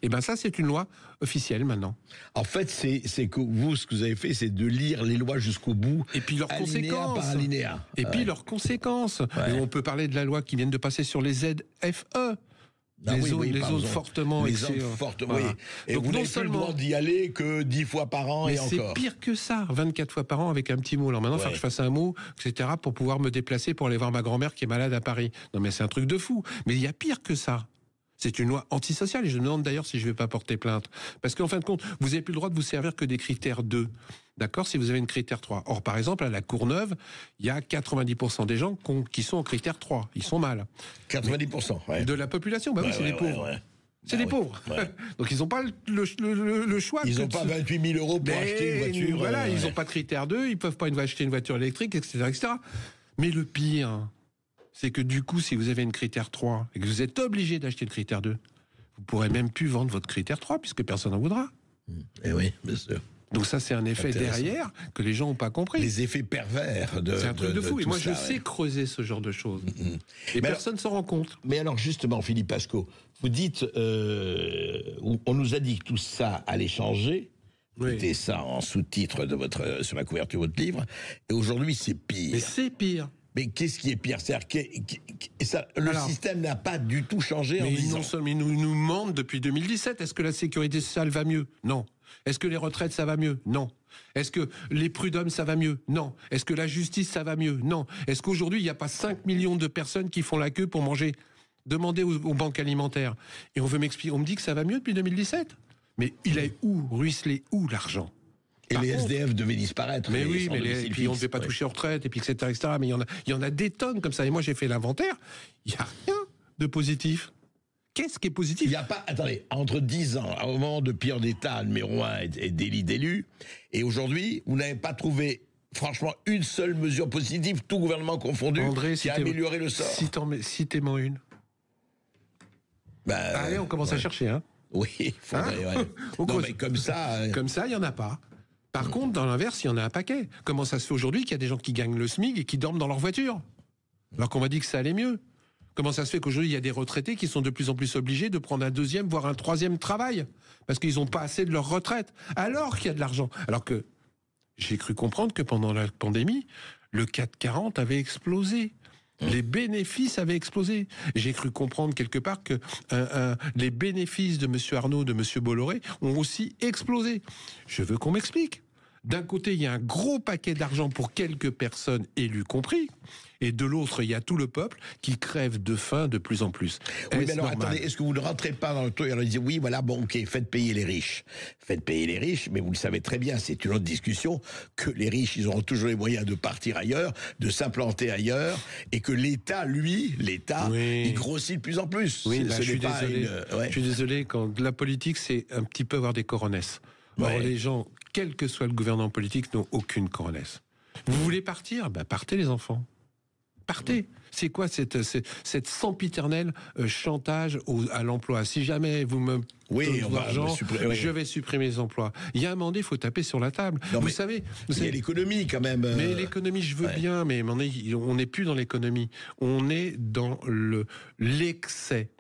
Et ben ça, c'est une loi officielle maintenant. En fait, c'est que vous, ce que vous avez fait, c'est de lire les lois jusqu'au bout. Et puis leurs conséquences. Par alinéa. Et puis leurs conséquences. Et on peut parler de la loi qui vient de passer sur les ZFE. Les zones fortement... Les zones fortement, oui. Et donc, vous n'avez plus le droit d'y aller que 10 fois par an et encore. Mais c'est pire que ça, 24 fois par an avec un petit mot. Alors maintenant, il faut que je fasse un mot, etc., pour pouvoir me déplacer pour aller voir ma grand-mère qui est malade à Paris. Non mais c'est un truc de fou. Mais il y a pire que ça. C'est une loi antisociale et je me demande d'ailleurs si je ne vais pas porter plainte. Parce qu'en fin de compte, vous n'avez plus le droit de vous servir que des critères 2. D'accord? Si vous avez une critère 3. Or, par exemple, à la Courneuve, il y a 90% des gens qui sont en critère 3. ils sont mal. 90%, de la population, bah oui, c'est des pauvres. C'est des pauvres. Donc ils n'ont pas le choix. Ils n'ont pas 28 000 euros pour acheter une voiture. Voilà, ils n'ont pas de critère 2, ils ne peuvent pas acheter une voiture électrique, etc., etc. Mais le pire, c'est que du coup, si vous avez une critère 3 et que vous êtes obligé d'acheter le critère 2, vous ne pourrez même plus vendre votre critère 3 puisque personne n'en voudra. Eh oui, bien sûr. Donc ça, c'est un effet derrière que les gens n'ont pas compris. Les effets pervers de... C'est un truc de fou. Et moi, je sais creuser ce genre de choses. Et personne ne s'en rend compte. Mais alors, justement, Philippe Pascot, vous dites... on nous a dit que tout ça allait changer. C'était ça en sous-titre sur la couverture de votre livre. Et aujourd'hui, c'est pire. Mais c'est pire. Mais qu'est-ce qui est pire? C'est-à-dire que le système n'a pas du tout changé en 10 ans. Ils nous mentent depuis 2017. Est-ce que la sécurité sociale va mieux? Non. Est-ce que les retraites, ça va mieux? Non. Est-ce que les prud'hommes, ça va mieux? Non. Est-ce que la justice, ça va mieux? Non. Est-ce qu'aujourd'hui, il n'y a pas 5 millions de personnes qui font la queue pour manger? Demandez aux banques alimentaires. Et on me dit que ça va mieux depuis 2017. Mais il est où? Ruisselé où l'argent? Et les SDF devaient disparaître. Mais oui, et puis on ne devait pas toucher aux retraites, et puis etc., etc. Mais il y en a des tonnes comme ça. Et moi, j'ai fait l'inventaire. Il n'y a rien de positif. Qu'est-ce qui est positif? Il n'y a pas... Attendez, entre 10 ans, au moment de pire d'État, numéro 1 et délit d'élu, et aujourd'hui, vous n'avez pas trouvé, franchement, une seule mesure positive, tout gouvernement confondu, qui a amélioré le sort. Citez-moi une. Allez, on commence à chercher, hein. Oui, il faudrait... non, mais comme ça... Comme ça, il n'y en a pas. Par contre, dans l'inverse, il y en a un paquet. Comment ça se fait aujourd'hui qu'il y a des gens qui gagnent le SMIC et qui dorment dans leur voiture? Alors qu'on m'a dit que ça allait mieux. Comment ça se fait qu'aujourd'hui, il y a des retraités qui sont de plus en plus obligés de prendre un 2e, voire un 3e travail? Parce qu'ils n'ont pas assez de leur retraite. Alors qu'il y a de l'argent. Alors que j'ai cru comprendre que pendant la pandémie, le CAC 40 avait explosé. Les bénéfices avaient explosé. J'ai cru comprendre quelque part que les bénéfices de M. Arnault, de M. Bolloré ont aussi explosé. Je veux qu'on m'explique. d'un côté, il y a un gros paquet d'argent pour quelques personnes, élus compris, et de l'autre, il y a tout le peuple qui crève de faim de plus en plus. Oui, mais alors, attendez, est-ce que vous ne rentrez pas dans le truc? Alors, ils disent, oui, voilà, bon, ok, faites payer les riches. Faites payer les riches, mais vous le savez très bien, c'est une autre discussion, que les riches, ils auront toujours les moyens de partir ailleurs, de s'implanter ailleurs, et que l'État, lui, il grossit de plus en plus. Oui, je suis désolé. Je suis désolé, quand la politique, c'est un petit peu avoir des coronesses. Or, les gens, quel que soit le gouvernement politique, n'ont aucune coronesse. Vous voulez partir? Partez, les enfants. Partez. C'est quoi cette sempiternel chantage à l'emploi? Si jamais vous me donnez de l'argent, je vais supprimer les emplois. Il y a un moment donné, il faut taper sur la table. Non, vous savez, il y a l'économie quand même. Mais l'économie, je veux bien, mais on n'est plus dans l'économie. On est dans l'excès.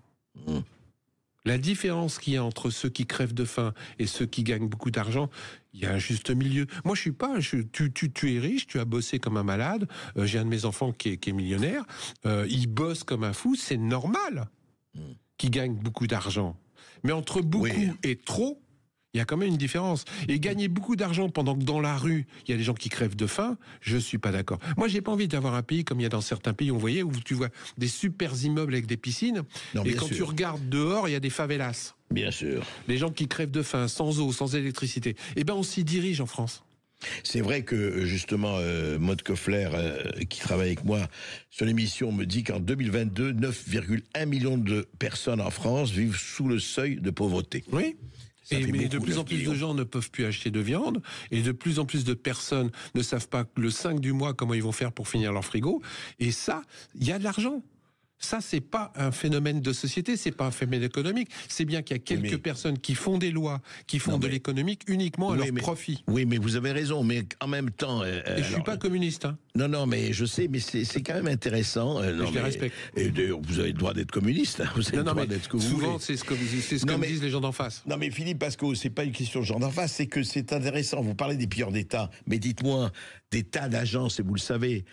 La différence qu'il y a entre ceux qui crèvent de faim et ceux qui gagnent beaucoup d'argent, il y a un juste milieu. Moi, tu es riche, tu as bossé comme un malade. J'ai un de mes enfants qui est millionnaire. Il bosse comme un fou, c'est normal qu'il gagne beaucoup d'argent. Mais entre beaucoup et trop, il y a quand même une différence. Et gagner beaucoup d'argent pendant que dans la rue, il y a des gens qui crèvent de faim, je suis pas d'accord. Moi, j'ai pas envie d'avoir un pays comme il y a dans certains pays, où tu vois des super immeubles avec des piscines, et quand tu regardes dehors, il y a des favelas. Bien sûr. Les gens qui crèvent de faim, sans eau, sans électricité. Eh ben, on s'y dirige en France. C'est vrai que, justement, Maud Koffler, qui travaille avec moi sur l'émission, me dit qu'en 2022, 9,1 millions de personnes en France vivent sous le seuil de pauvreté. Oui. Mais de plus en plus de gens ne peuvent plus acheter de viande, et de plus en plus de personnes ne savent pas le 5 du mois comment ils vont faire pour finir leur frigo. Et ça, il y a de l'argent. Ça, c'est pas un phénomène de société, c'est pas un phénomène économique. C'est bien qu'il y a quelques personnes qui font des lois, qui font de l'économique uniquement à leur profit. Oui, mais vous avez raison, mais en même temps... et je suis pas communiste, hein. Non, mais je sais, mais c'est quand même intéressant. Je les respecte. Et vous avez le droit d'être communiste, hein. Vous avez le droit d'être ce que vous voulez. Souvent, c'est ce que me disent les gens d'en face. Non, mais Philippe, parce que c'est pas une question de gens d'en face, c'est que c'est intéressant. Vous parlez des pilleurs d'État, mais dites-moi, des tas d'agences, et vous le savez,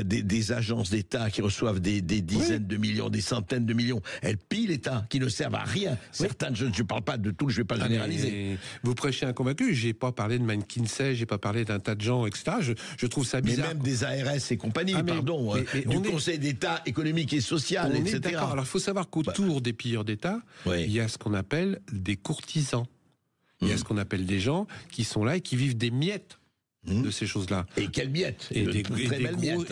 des agences d'État qui reçoivent des dizaines de millions, des centaines de millions, elles pillent l'État, qui ne servent à rien. Certaines, je ne parle pas de tout, je ne vais pas généraliser. Vous prêchez un convaincu, j'ai pas parlé de McKinsey, j'ai pas parlé d'un tas de gens, etc. Je trouve ça bizarre. Mais même des ARS et compagnie, du Conseil d'État économique et social, etc. D'accord. Alors il faut savoir qu'autour des pilleurs d'État, il y a ce qu'on appelle des courtisans. Il y a ce qu'on appelle des gens qui sont là et qui vivent des miettes de ces choses-là. Et quelles miettes? Et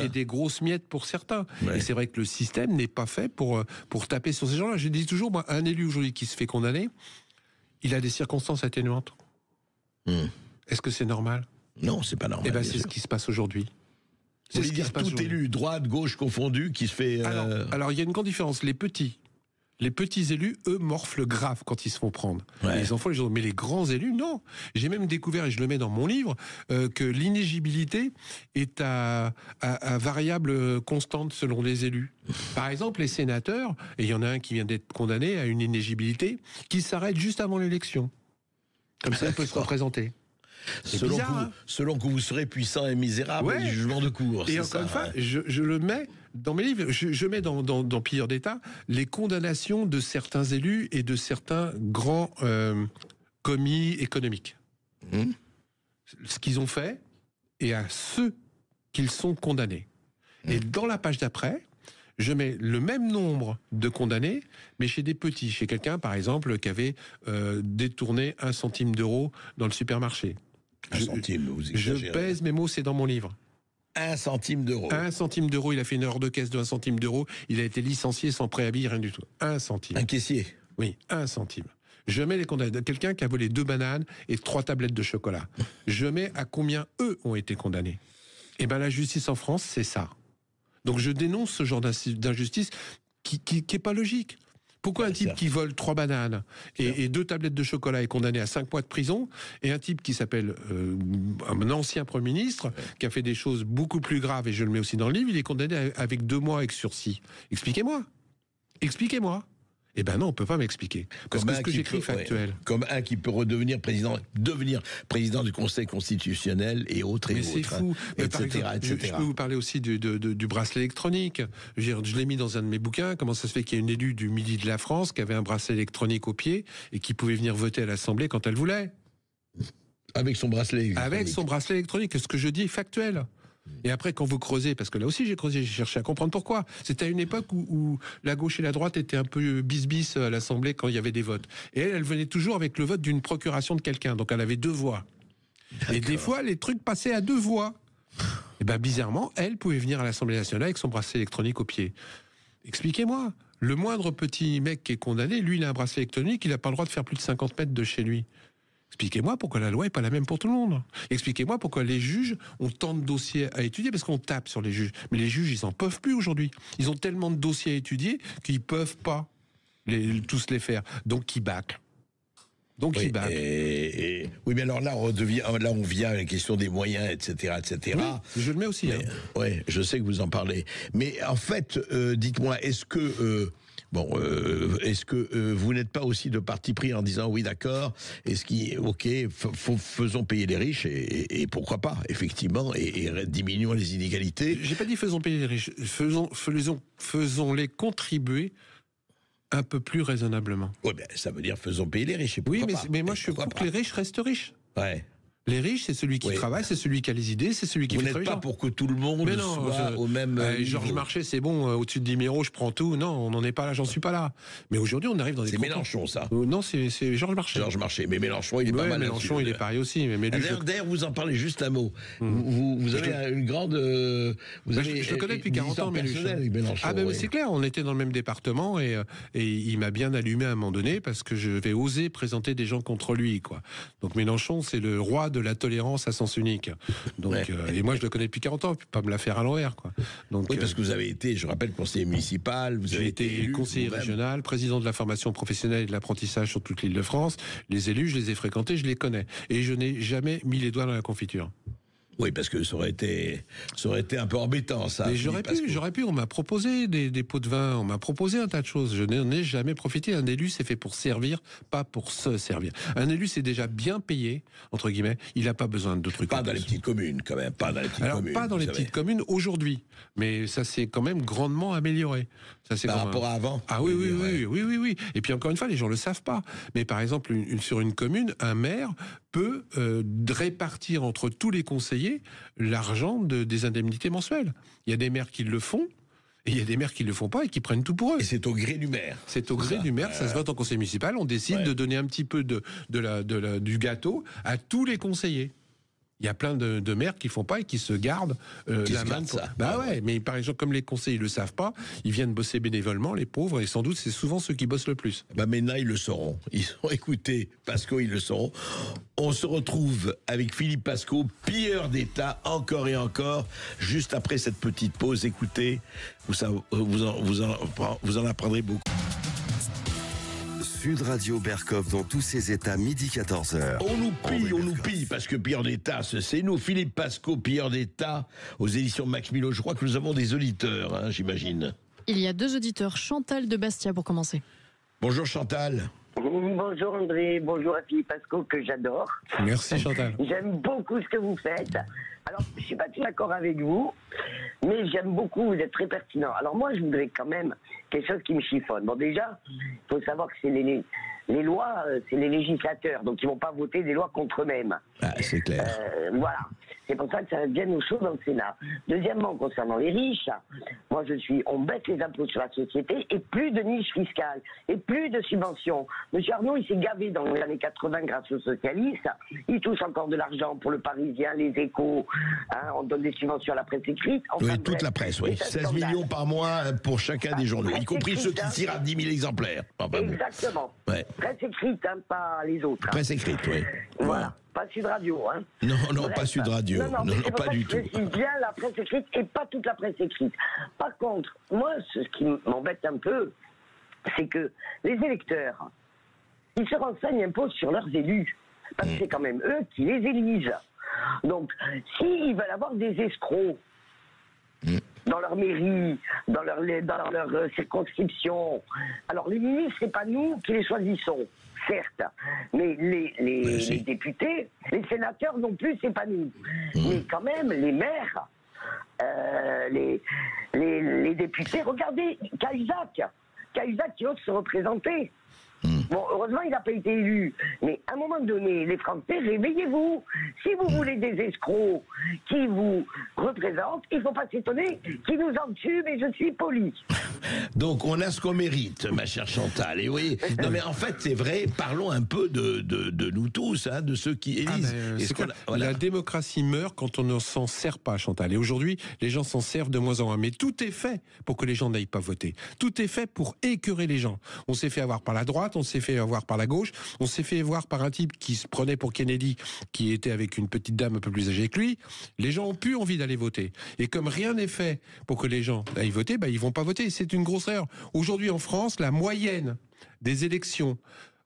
des grosses miettes pour certains. Et c'est vrai que le système n'est pas fait pour taper sur ces gens-là. Je dis toujours, moi, un élu aujourd'hui qui se fait condamner, il a des circonstances atténuantes. Est-ce que c'est normal? Non, c'est pas normal. Eh bien, c'est ce qui se passe aujourd'hui. C'est ce qui se passe tout élu, droite, gauche confondu, qui se fait... Alors, il y a une grande différence. Les petits élus, eux, morflent grave quand ils se font prendre. Les enfants, mais les grands élus, non. J'ai même découvert, et je le mets dans mon livre, que l'inéligibilité est à variable constante selon les élus. Par exemple, les sénateurs, et il y en a un qui vient d'être condamné à une inéligibilité, qui s'arrête juste avant l'élection. Comme ça, il peut se représenter. Selon que vous serez puissant et misérable du jugement de cour. Et encore une fois, je le mets dans mes livres, je mets dans Pilleurs d'État les condamnations de certains élus et de certains grands commis économiques. Ce qu'ils ont fait et à ceux qu'ils sont condamnés. Et dans la page d'après, je mets le même nombre de condamnés, mais chez des petits. Chez quelqu'un, par exemple, qui avait détourné 1 centime d'euro dans le supermarché. Je pèse mes mots, c'est dans mon livre. 1 centime d'euro. 1 centime d'euro, il a fait une heure de caisse de 1 centime d'euro, il a été licencié sans préavis, rien du tout. 1 centime. Un caissier. Oui, 1 centime. Je mets les condamnés. Quelqu'un qui a volé 2 bananes et 3 tablettes de chocolat. Je mets à combien eux ont été condamnés. Eh bien, la justice en France, c'est ça. Donc je dénonce ce genre d'injustice qui est pas logique. Pourquoi un type qui vole 3 bananes et 2 tablettes de chocolat est condamné à 5 mois de prison, et un type qui s'appelle un ancien Premier ministre, qui a fait des choses beaucoup plus graves, et je le mets aussi dans le livre, il est condamné avec 2 mois avec sursis. Expliquez-moi. Eh ben non, on peut pas m'expliquer. Parce que ce que j'écris est factuel. Comme un qui peut devenir président du Conseil constitutionnel et autres. Mais c'est fou. Mais par exemple, je peux vous parler aussi du bracelet électronique. Je l'ai mis dans un de mes bouquins. Comment ça se fait qu'il y a une élue du Midi de la France qui avait un bracelet électronique au pied et qui pouvait venir voter à l'Assemblée quand elle voulait? Avec son bracelet électronique. Avec son bracelet électronique. Ce que je dis est factuel. Et après, quand vous creusez, parce que là aussi j'ai creusé, j'ai cherché à comprendre pourquoi. C'était à une époque où la gauche et la droite étaient un peu bis-bis à l'Assemblée quand il y avait des votes. Et elle venait toujours avec le vote d'une procuration de quelqu'un. Donc elle avait 2 voix. Et des fois, les trucs passaient à 2 voix. Et bien bizarrement, elle pouvait venir à l'Assemblée nationale avec son bracelet électronique au pied. Expliquez-moi. Le moindre petit mec qui est condamné, lui, il a un bracelet électronique, il n'a pas le droit de faire plus de 50 mètres de chez lui. Expliquez-moi pourquoi la loi n'est pas la même pour tout le monde. Expliquez-moi pourquoi les juges ont tant de dossiers à étudier, parce qu'on tape sur les juges. Mais les juges, ils n'en peuvent plus aujourd'hui. Ils ont tellement de dossiers à étudier qu'ils ne peuvent pas tous les faire. Donc, ils bâclent. Donc, ils bâclent. Oui, mais alors là, on vient à la question des moyens, etc., etc. Oui, je le mets aussi. Oui, je sais que vous en parlez. Mais en fait, dites-moi, est-ce que... est-ce que vous n'êtes pas aussi de parti pris en disant oui d'accord, faisons payer les riches et pourquoi pas effectivement et diminuons les inégalités. J'ai pas dit faisons payer les riches, faisons-les contribuer un peu plus raisonnablement. Oui, ben ça veut dire faisons payer les riches. Oui, mais moi je suis pour que les riches restent riches. Ouais. Les riches, c'est celui qui travaille, c'est celui qui a les idées, c'est celui qui fait travailler. Vous n'êtes pas pour que tout le monde soit au même niveau. Georges Marchais, c'est bon, au-dessus de 10 000 euros, je prends tout. Non, on n'en est pas là, j'en suis pas là. Mais aujourd'hui, on arrive dans des... C'est Mélenchon, ça. Non, c'est Georges Marchais. Georges Marchais, mais Mélenchon, il est pas mal. Mélenchon, il est pareil aussi. D'ailleurs, vous en parlez juste un mot. Vous avez une grande... je le connais depuis 40 ans, Mélenchon. Ah ben c'est clair, on était dans le même département et il m'a bien allumé à un moment donné parce que je vais oser présenter des gens contre lui, quoi. Donc Mélenchon, c'est le roi de la tolérance à sens unique. Donc, et moi, je le connais depuis 40 ans, puis pas me la faire à l'envers, quoi. Donc, oui, parce que vous avez été, je rappelle, conseiller municipal, vous avez été élu, conseiller régional, président de la formation professionnelle et de l'apprentissage sur toute l'Île-de-France. Les élus, je les ai fréquentés, je les connais. Et je n'ai jamais mis les doigts dans la confiture. Oui, parce que ça aurait été un peu embêtant, ça. Mais j'aurais pu, on m'a proposé des pots de vin, on m'a proposé un tas de choses. Je n'en ai jamais profité. Un élu, c'est fait pour servir, pas pour se servir. Un élu, c'est déjà bien payé, entre guillemets. Il n'a pas besoin de trucs. Pas dans les petites communes, quand même. Pas dans les petites communes. Pas dans les petites communes aujourd'hui. Mais ça s'est quand même grandement amélioré. Par rapport à avant. Ah oui. Et puis encore une fois, les gens le savent pas. Mais par exemple, sur une commune, un maire peut répartir entre tous les conseillers l'argent des indemnités mensuelles. Il y a des maires qui le font, et il y a des maires qui ne le font pas et qui prennent tout pour eux. Et c'est au gré du maire. C'est au gré du maire, ça se vote en conseil municipal, on décide de donner un petit peu du gâteau à tous les conseillers. Il y a plein de maires qui font pas et qui se gardent la main. Mais par exemple, comme les conseillers ne le savent pas, ils viennent bosser bénévolement, les pauvres, et sans doute c'est souvent ceux qui bossent le plus. Maintenant, ils le sauront. Ils ont écouté Pasco, ils le sauront. On se retrouve avec Philippe Pasco, pilleur d'État, encore et encore, juste après cette petite pause. Écoutez, vous en apprendrez beaucoup. Sud Radio Berkov dans tous ses états, midi 14h. On nous pille, parce que pilleur d'État, c'est nous, Philippe Pasco, pilleur d'État, aux éditions Max Milo. Je crois que nous avons des auditeurs, j'imagine. Il y a 2 auditeurs, Chantal de Bastia pour commencer. Bonjour Chantal. Bonjour André, bonjour à Philippe Pasco que j'adore. Merci Chantal. J'aime beaucoup ce que vous faites. Alors, je ne suis pas tout d'accord avec vous, mais j'aime beaucoup, vous êtes très pertinent. Alors moi, je voudrais quand même quelque chose qui me chiffonne. Bon, déjà, il faut savoir que c'est les lois, c'est les législateurs, donc ils ne vont pas voter des lois contre eux-mêmes. Ah, c'est clair. Voilà. C'est pour ça que ça vient aux choses dans le Sénat. Deuxièmement, concernant les riches, moi on baisse les impôts sur la société et plus de niches fiscales et plus de subventions. Monsieur Arnaud, il s'est gavé dans les années 80 grâce aux socialistes. Il touche encore de l'argent pour le Parisien, les Échos. On donne des subventions à la presse écrite. Enfin, toute la presse, oui. 16 millions par mois pour chacun des journaux, y compris ceux qui tirent à 10 000 exemplaires. Exactement. Ouais. Presse écrite, pas les autres. Presse écrite, oui. Voilà. Pas Sud Radio, Non, bref, pas Sud Radio. Non, pas du tout. Je bien la presse écrite et pas toute la presse écrite. Par contre, moi, ce qui m'embête un peu, c'est que les électeurs, ils se renseignent un peu sur leurs élus. Parce que c'est quand même eux qui les élisent. Donc, s'ils veulent avoir des escrocs dans leur mairie, dans leur circonscription, alors les ministres, c'est pas nous qui les choisissons. Certes, mais les députés, les sénateurs non plus, c'est pas nous. Mais quand même, les maires, les députés, regardez, Cahuzac qui ose se représenter. Bon, heureusement, il n'a pas été élu. Mais à un moment donné, les Français, réveillez-vous. Si vous voulez des escrocs qui vous représentent, il ne faut pas s'étonner qu'ils nous en tuent, mais je suis poli. Donc, on a ce qu'on mérite, ma chère Chantal. Et oui, non, mais en fait, c'est vrai, parlons un peu de nous tous, hein, de ceux qui élisent. La démocratie meurt quand on ne s'en sert pas, Chantal. Et aujourd'hui, les gens s'en servent de moins en moins. Mais tout est fait pour que les gens n'aillent pas voter. Tout est fait pour écœurer les gens. On s'est fait avoir par la droite, on s'est fait avoir par la gauche, on s'est fait avoir par un type qui se prenait pour Kennedy, qui était avec une petite dame un peu plus âgée que lui. Les gens ont plus envie d'aller voter. Et comme rien n'est fait pour que les gens aillent voter, bah, ils vont pas voter. C'est une grosse erreur. Aujourd'hui, en France, la moyenne des élections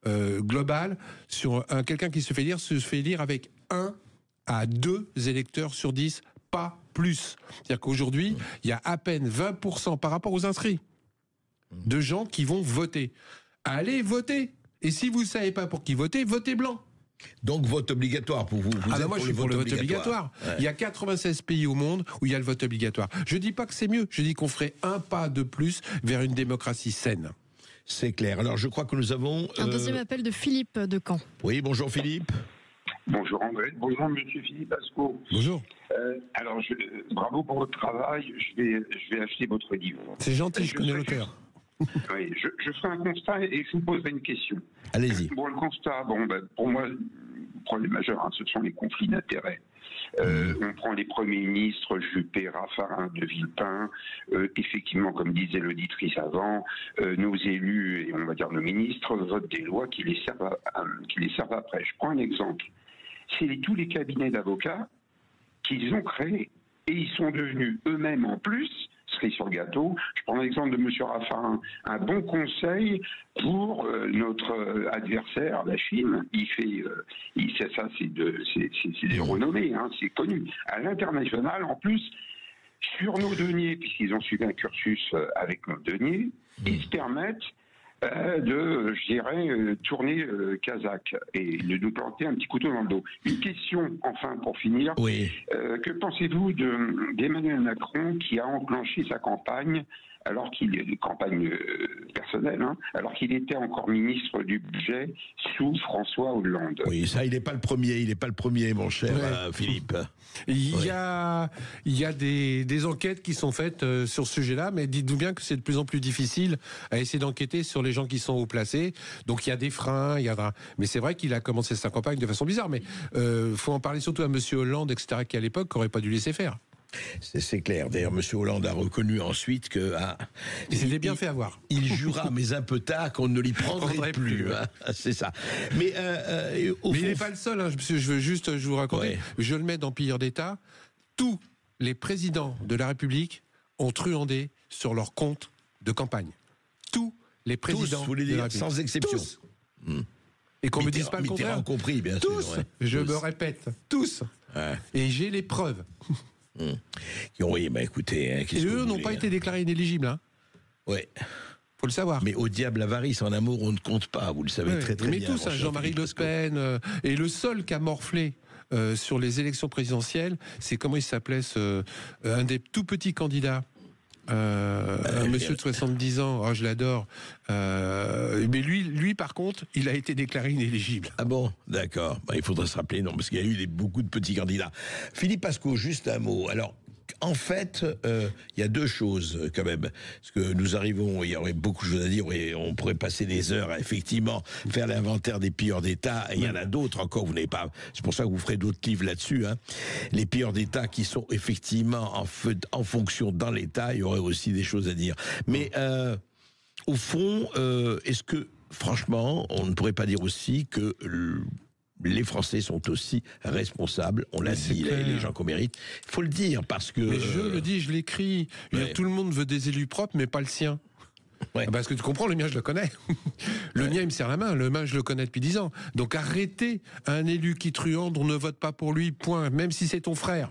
globales sur quelqu'un qui se fait élire avec 1 à 2 électeurs sur 10, pas plus. C'est-à-dire qu'aujourd'hui, il y a à peine 20% par rapport aux inscrits de gens qui vont voter. Allez voter. Et si vous ne savez pas pour qui voter, votez blanc. Donc vote obligatoire pour vous. Moi je suis pour le vote obligatoire. Ouais. Il y a 96 pays au monde où il y a le vote obligatoire. Je dis pas que c'est mieux, je dis qu'on ferait un pas de plus vers une démocratie saine. C'est clair. Alors je crois que nous avons... Un deuxième appel de Philippe de Caen. Oui, bonjour Philippe. Bonjour André, bonjour Monsieur Philippe Asco. Bonjour. Alors bravo pour votre travail, je vais acheter votre livre. C'est gentil, je connais l'auteur. Oui, je ferai un constat et je vous poserai une question. Allez-y. Bon, le constat, pour moi, le problème majeur, ce sont les conflits d'intérêts. On prend les premiers ministres, Juppé, Raffarin, de Villepin. Effectivement, comme disait l'auditrice avant, nos élus et on va dire nos ministres votent des lois qui les servent après. Je prends un exemple. C'est tous les cabinets d'avocats qu'ils ont créés et ils sont devenus eux-mêmes en plus cerise sur le gâteau. Je prends l'exemple de M. Raffarin, un bon conseil pour notre adversaire, la Chine. C'est des renommées, hein, c'est connu. À l'international, en plus, sur nos deniers, puisqu'ils ont suivi un cursus avec nos deniers, ils se permettent tourner kazakh et de nous planter un petit couteau dans le dos. Une question, enfin, pour finir. Oui. Que pensez-vous d'Emmanuel Macron qui a enclenché sa campagne alors qu'il est campagne personnelle, hein, alors qu'il était encore ministre du budget sous François Hollande. Oui, ça, il n'est pas le premier, mon cher Philippe. Il y a des enquêtes qui sont faites sur ce sujet-là, mais dites-vous bien que c'est de plus en plus difficile à essayer d'enquêter sur les gens qui sont haut placés. Donc il y a des freins, mais c'est vrai qu'il a commencé sa campagne de façon bizarre. Mais faut en parler surtout à M. Hollande, etc., qui à l'époque n'aurait pas dû laisser faire. C'est clair. D'ailleurs, M. Hollande a reconnu ensuite que... il s'était bien fait avoir. Il jura, mais un peu tard, qu'on ne l'y prendrait plus. Hein. C'est ça. Mais il n'est pas le seul. Hein, je veux juste vous raconter. Ouais. Je le mets dans pilleur d'État. Tous les présidents de la République ont truandé sur leur compte de campagne. Tous les présidents tous, vous voulez dire, sans exception. Tous. Et qu'on ne me dise pas le contraire. Compris, bien tous, sûr. Ouais. Je me répète, tous. Ouais. Et j'ai les preuves. Oui, bah écoutez... Hein, et eux n'ont pas été déclarés inéligibles. Hein. Ouais. Faut le savoir. Mais au diable l'avarice, en amour, on ne compte pas. Vous le savez très bien. Mais tous, Jean-Marie Le Pen, et le seul qui a morflé sur les élections présidentielles, c'est comment il s'appelait un des tout petits candidats. Un monsieur de 70 ans, je l'adore. Mais lui, par contre, il a été déclaré inéligible. Ah bon, d'accord. Il faudrait se rappeler, non, parce qu'il y a eu beaucoup de petits candidats. Philippe Pasco, juste un mot. Alors, en fait, il y a deux choses quand même. Parce que nous arrivons, il y aurait beaucoup de choses à dire et on pourrait passer des heures à effectivement faire l'inventaire des pilleurs d'État. Et il y en a d'autres encore, vous n'avez pas. C'est pour ça que vous ferez d'autres livres là-dessus. Hein. Les pilleurs d'État qui sont effectivement en fonction dans l'État, il y aurait aussi des choses à dire. Mais au fond, est-ce que, franchement, on ne pourrait pas dire aussi que les Français sont aussi responsables, on l'a dit, les gens qu'on mérite. Il faut le dire, parce que... Mais je le dis, je l'écris. Tout le monde veut des élus propres, mais pas le sien. Ouais. Parce que tu comprends, le mien, je le connais. Le mien, il me serre la main. Le mien, je le connais depuis 10 ans. Donc arrêtez un élu qui truande, on ne vote pas pour lui, point. Même si c'est ton frère.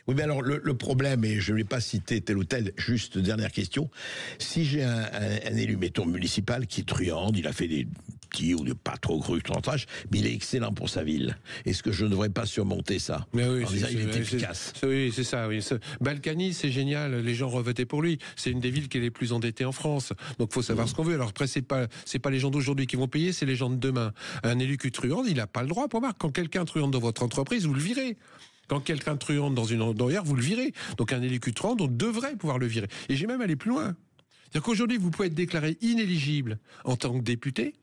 Oui, mais alors le problème, et je ne vais pas citer tel ou tel, juste dernière question, si j'ai un élu, mettons, municipal qui est truand, il a fait des petits ou des pas trop gros tâches, mais il est excellent pour sa ville. Est-ce que je ne devrais pas surmonter ça? Mais oui, il est efficace. Oui, c'est ça. Oui. Balkany, c'est génial, les gens revotaient pour lui. C'est une des villes qui est les plus endettées en France. Donc il faut savoir ce qu'on veut. Alors après, c'est pas les gens d'aujourd'hui qui vont payer, c'est les gens de demain. Un élu qui truande, il n'a pas le droit. Pour voir, quand quelqu'un truande dans votre entreprise, vous le virez. Quand quelqu'un truande dans une endroit, vous le virez. Donc un élu truande, on devrait pouvoir le virer. Et j'ai même allé plus loin. C'est-à-dire qu'aujourd'hui, vous pouvez être déclaré inéligible en tant que député,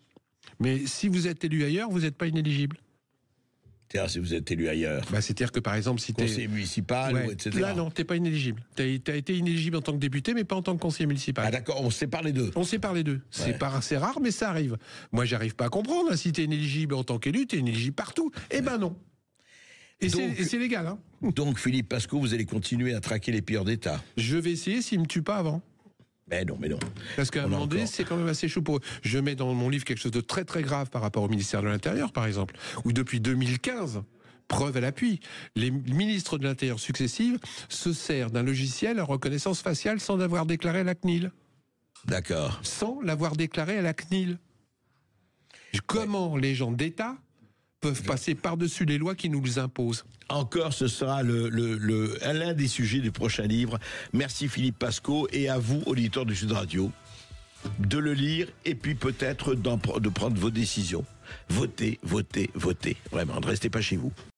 mais si vous êtes élu ailleurs, vous n'êtes pas inéligible. C'est-à-dire si vous êtes élu ailleurs. C'est-à-dire que par exemple, si tu es conseiller municipal, etc. Là, non, tu n'es pas inéligible. Tu as été inéligible en tant que député, mais pas en tant que conseiller municipal. Ah d'accord, on sépare les deux. On sépare les deux. Ouais. C'est rare, mais ça arrive. Moi, j'arrive pas à comprendre. Hein. Si tu es inéligible en tant qu'élu, tu es inéligible partout. Eh ben non. Et c'est légal. Hein. Donc, Philippe Pasco, vous allez continuer à traquer les pilleurs d'État. Je vais essayer s'ils ne me tuent pas avant. Mais non. Parce qu'à un moment donné, c'est quand même assez chaud pour eux. Je mets dans mon livre quelque chose de très très grave par rapport au ministère de l'Intérieur, par exemple, où depuis 2015, preuve à l'appui, les ministres de l'Intérieur successifs se servent d'un logiciel à reconnaissance faciale sans l'avoir déclaré à la CNIL. D'accord. Sans l'avoir déclaré à la CNIL. Comment les gens d'État peuvent passer par-dessus les lois qui nous les imposent? Encore, ce sera l'un des sujets du prochain livre. Merci Philippe Pasco, et à vous, auditeurs de Sud Radio, de le lire et puis peut-être de prendre vos décisions. Votez. Vraiment, ne restez pas chez vous.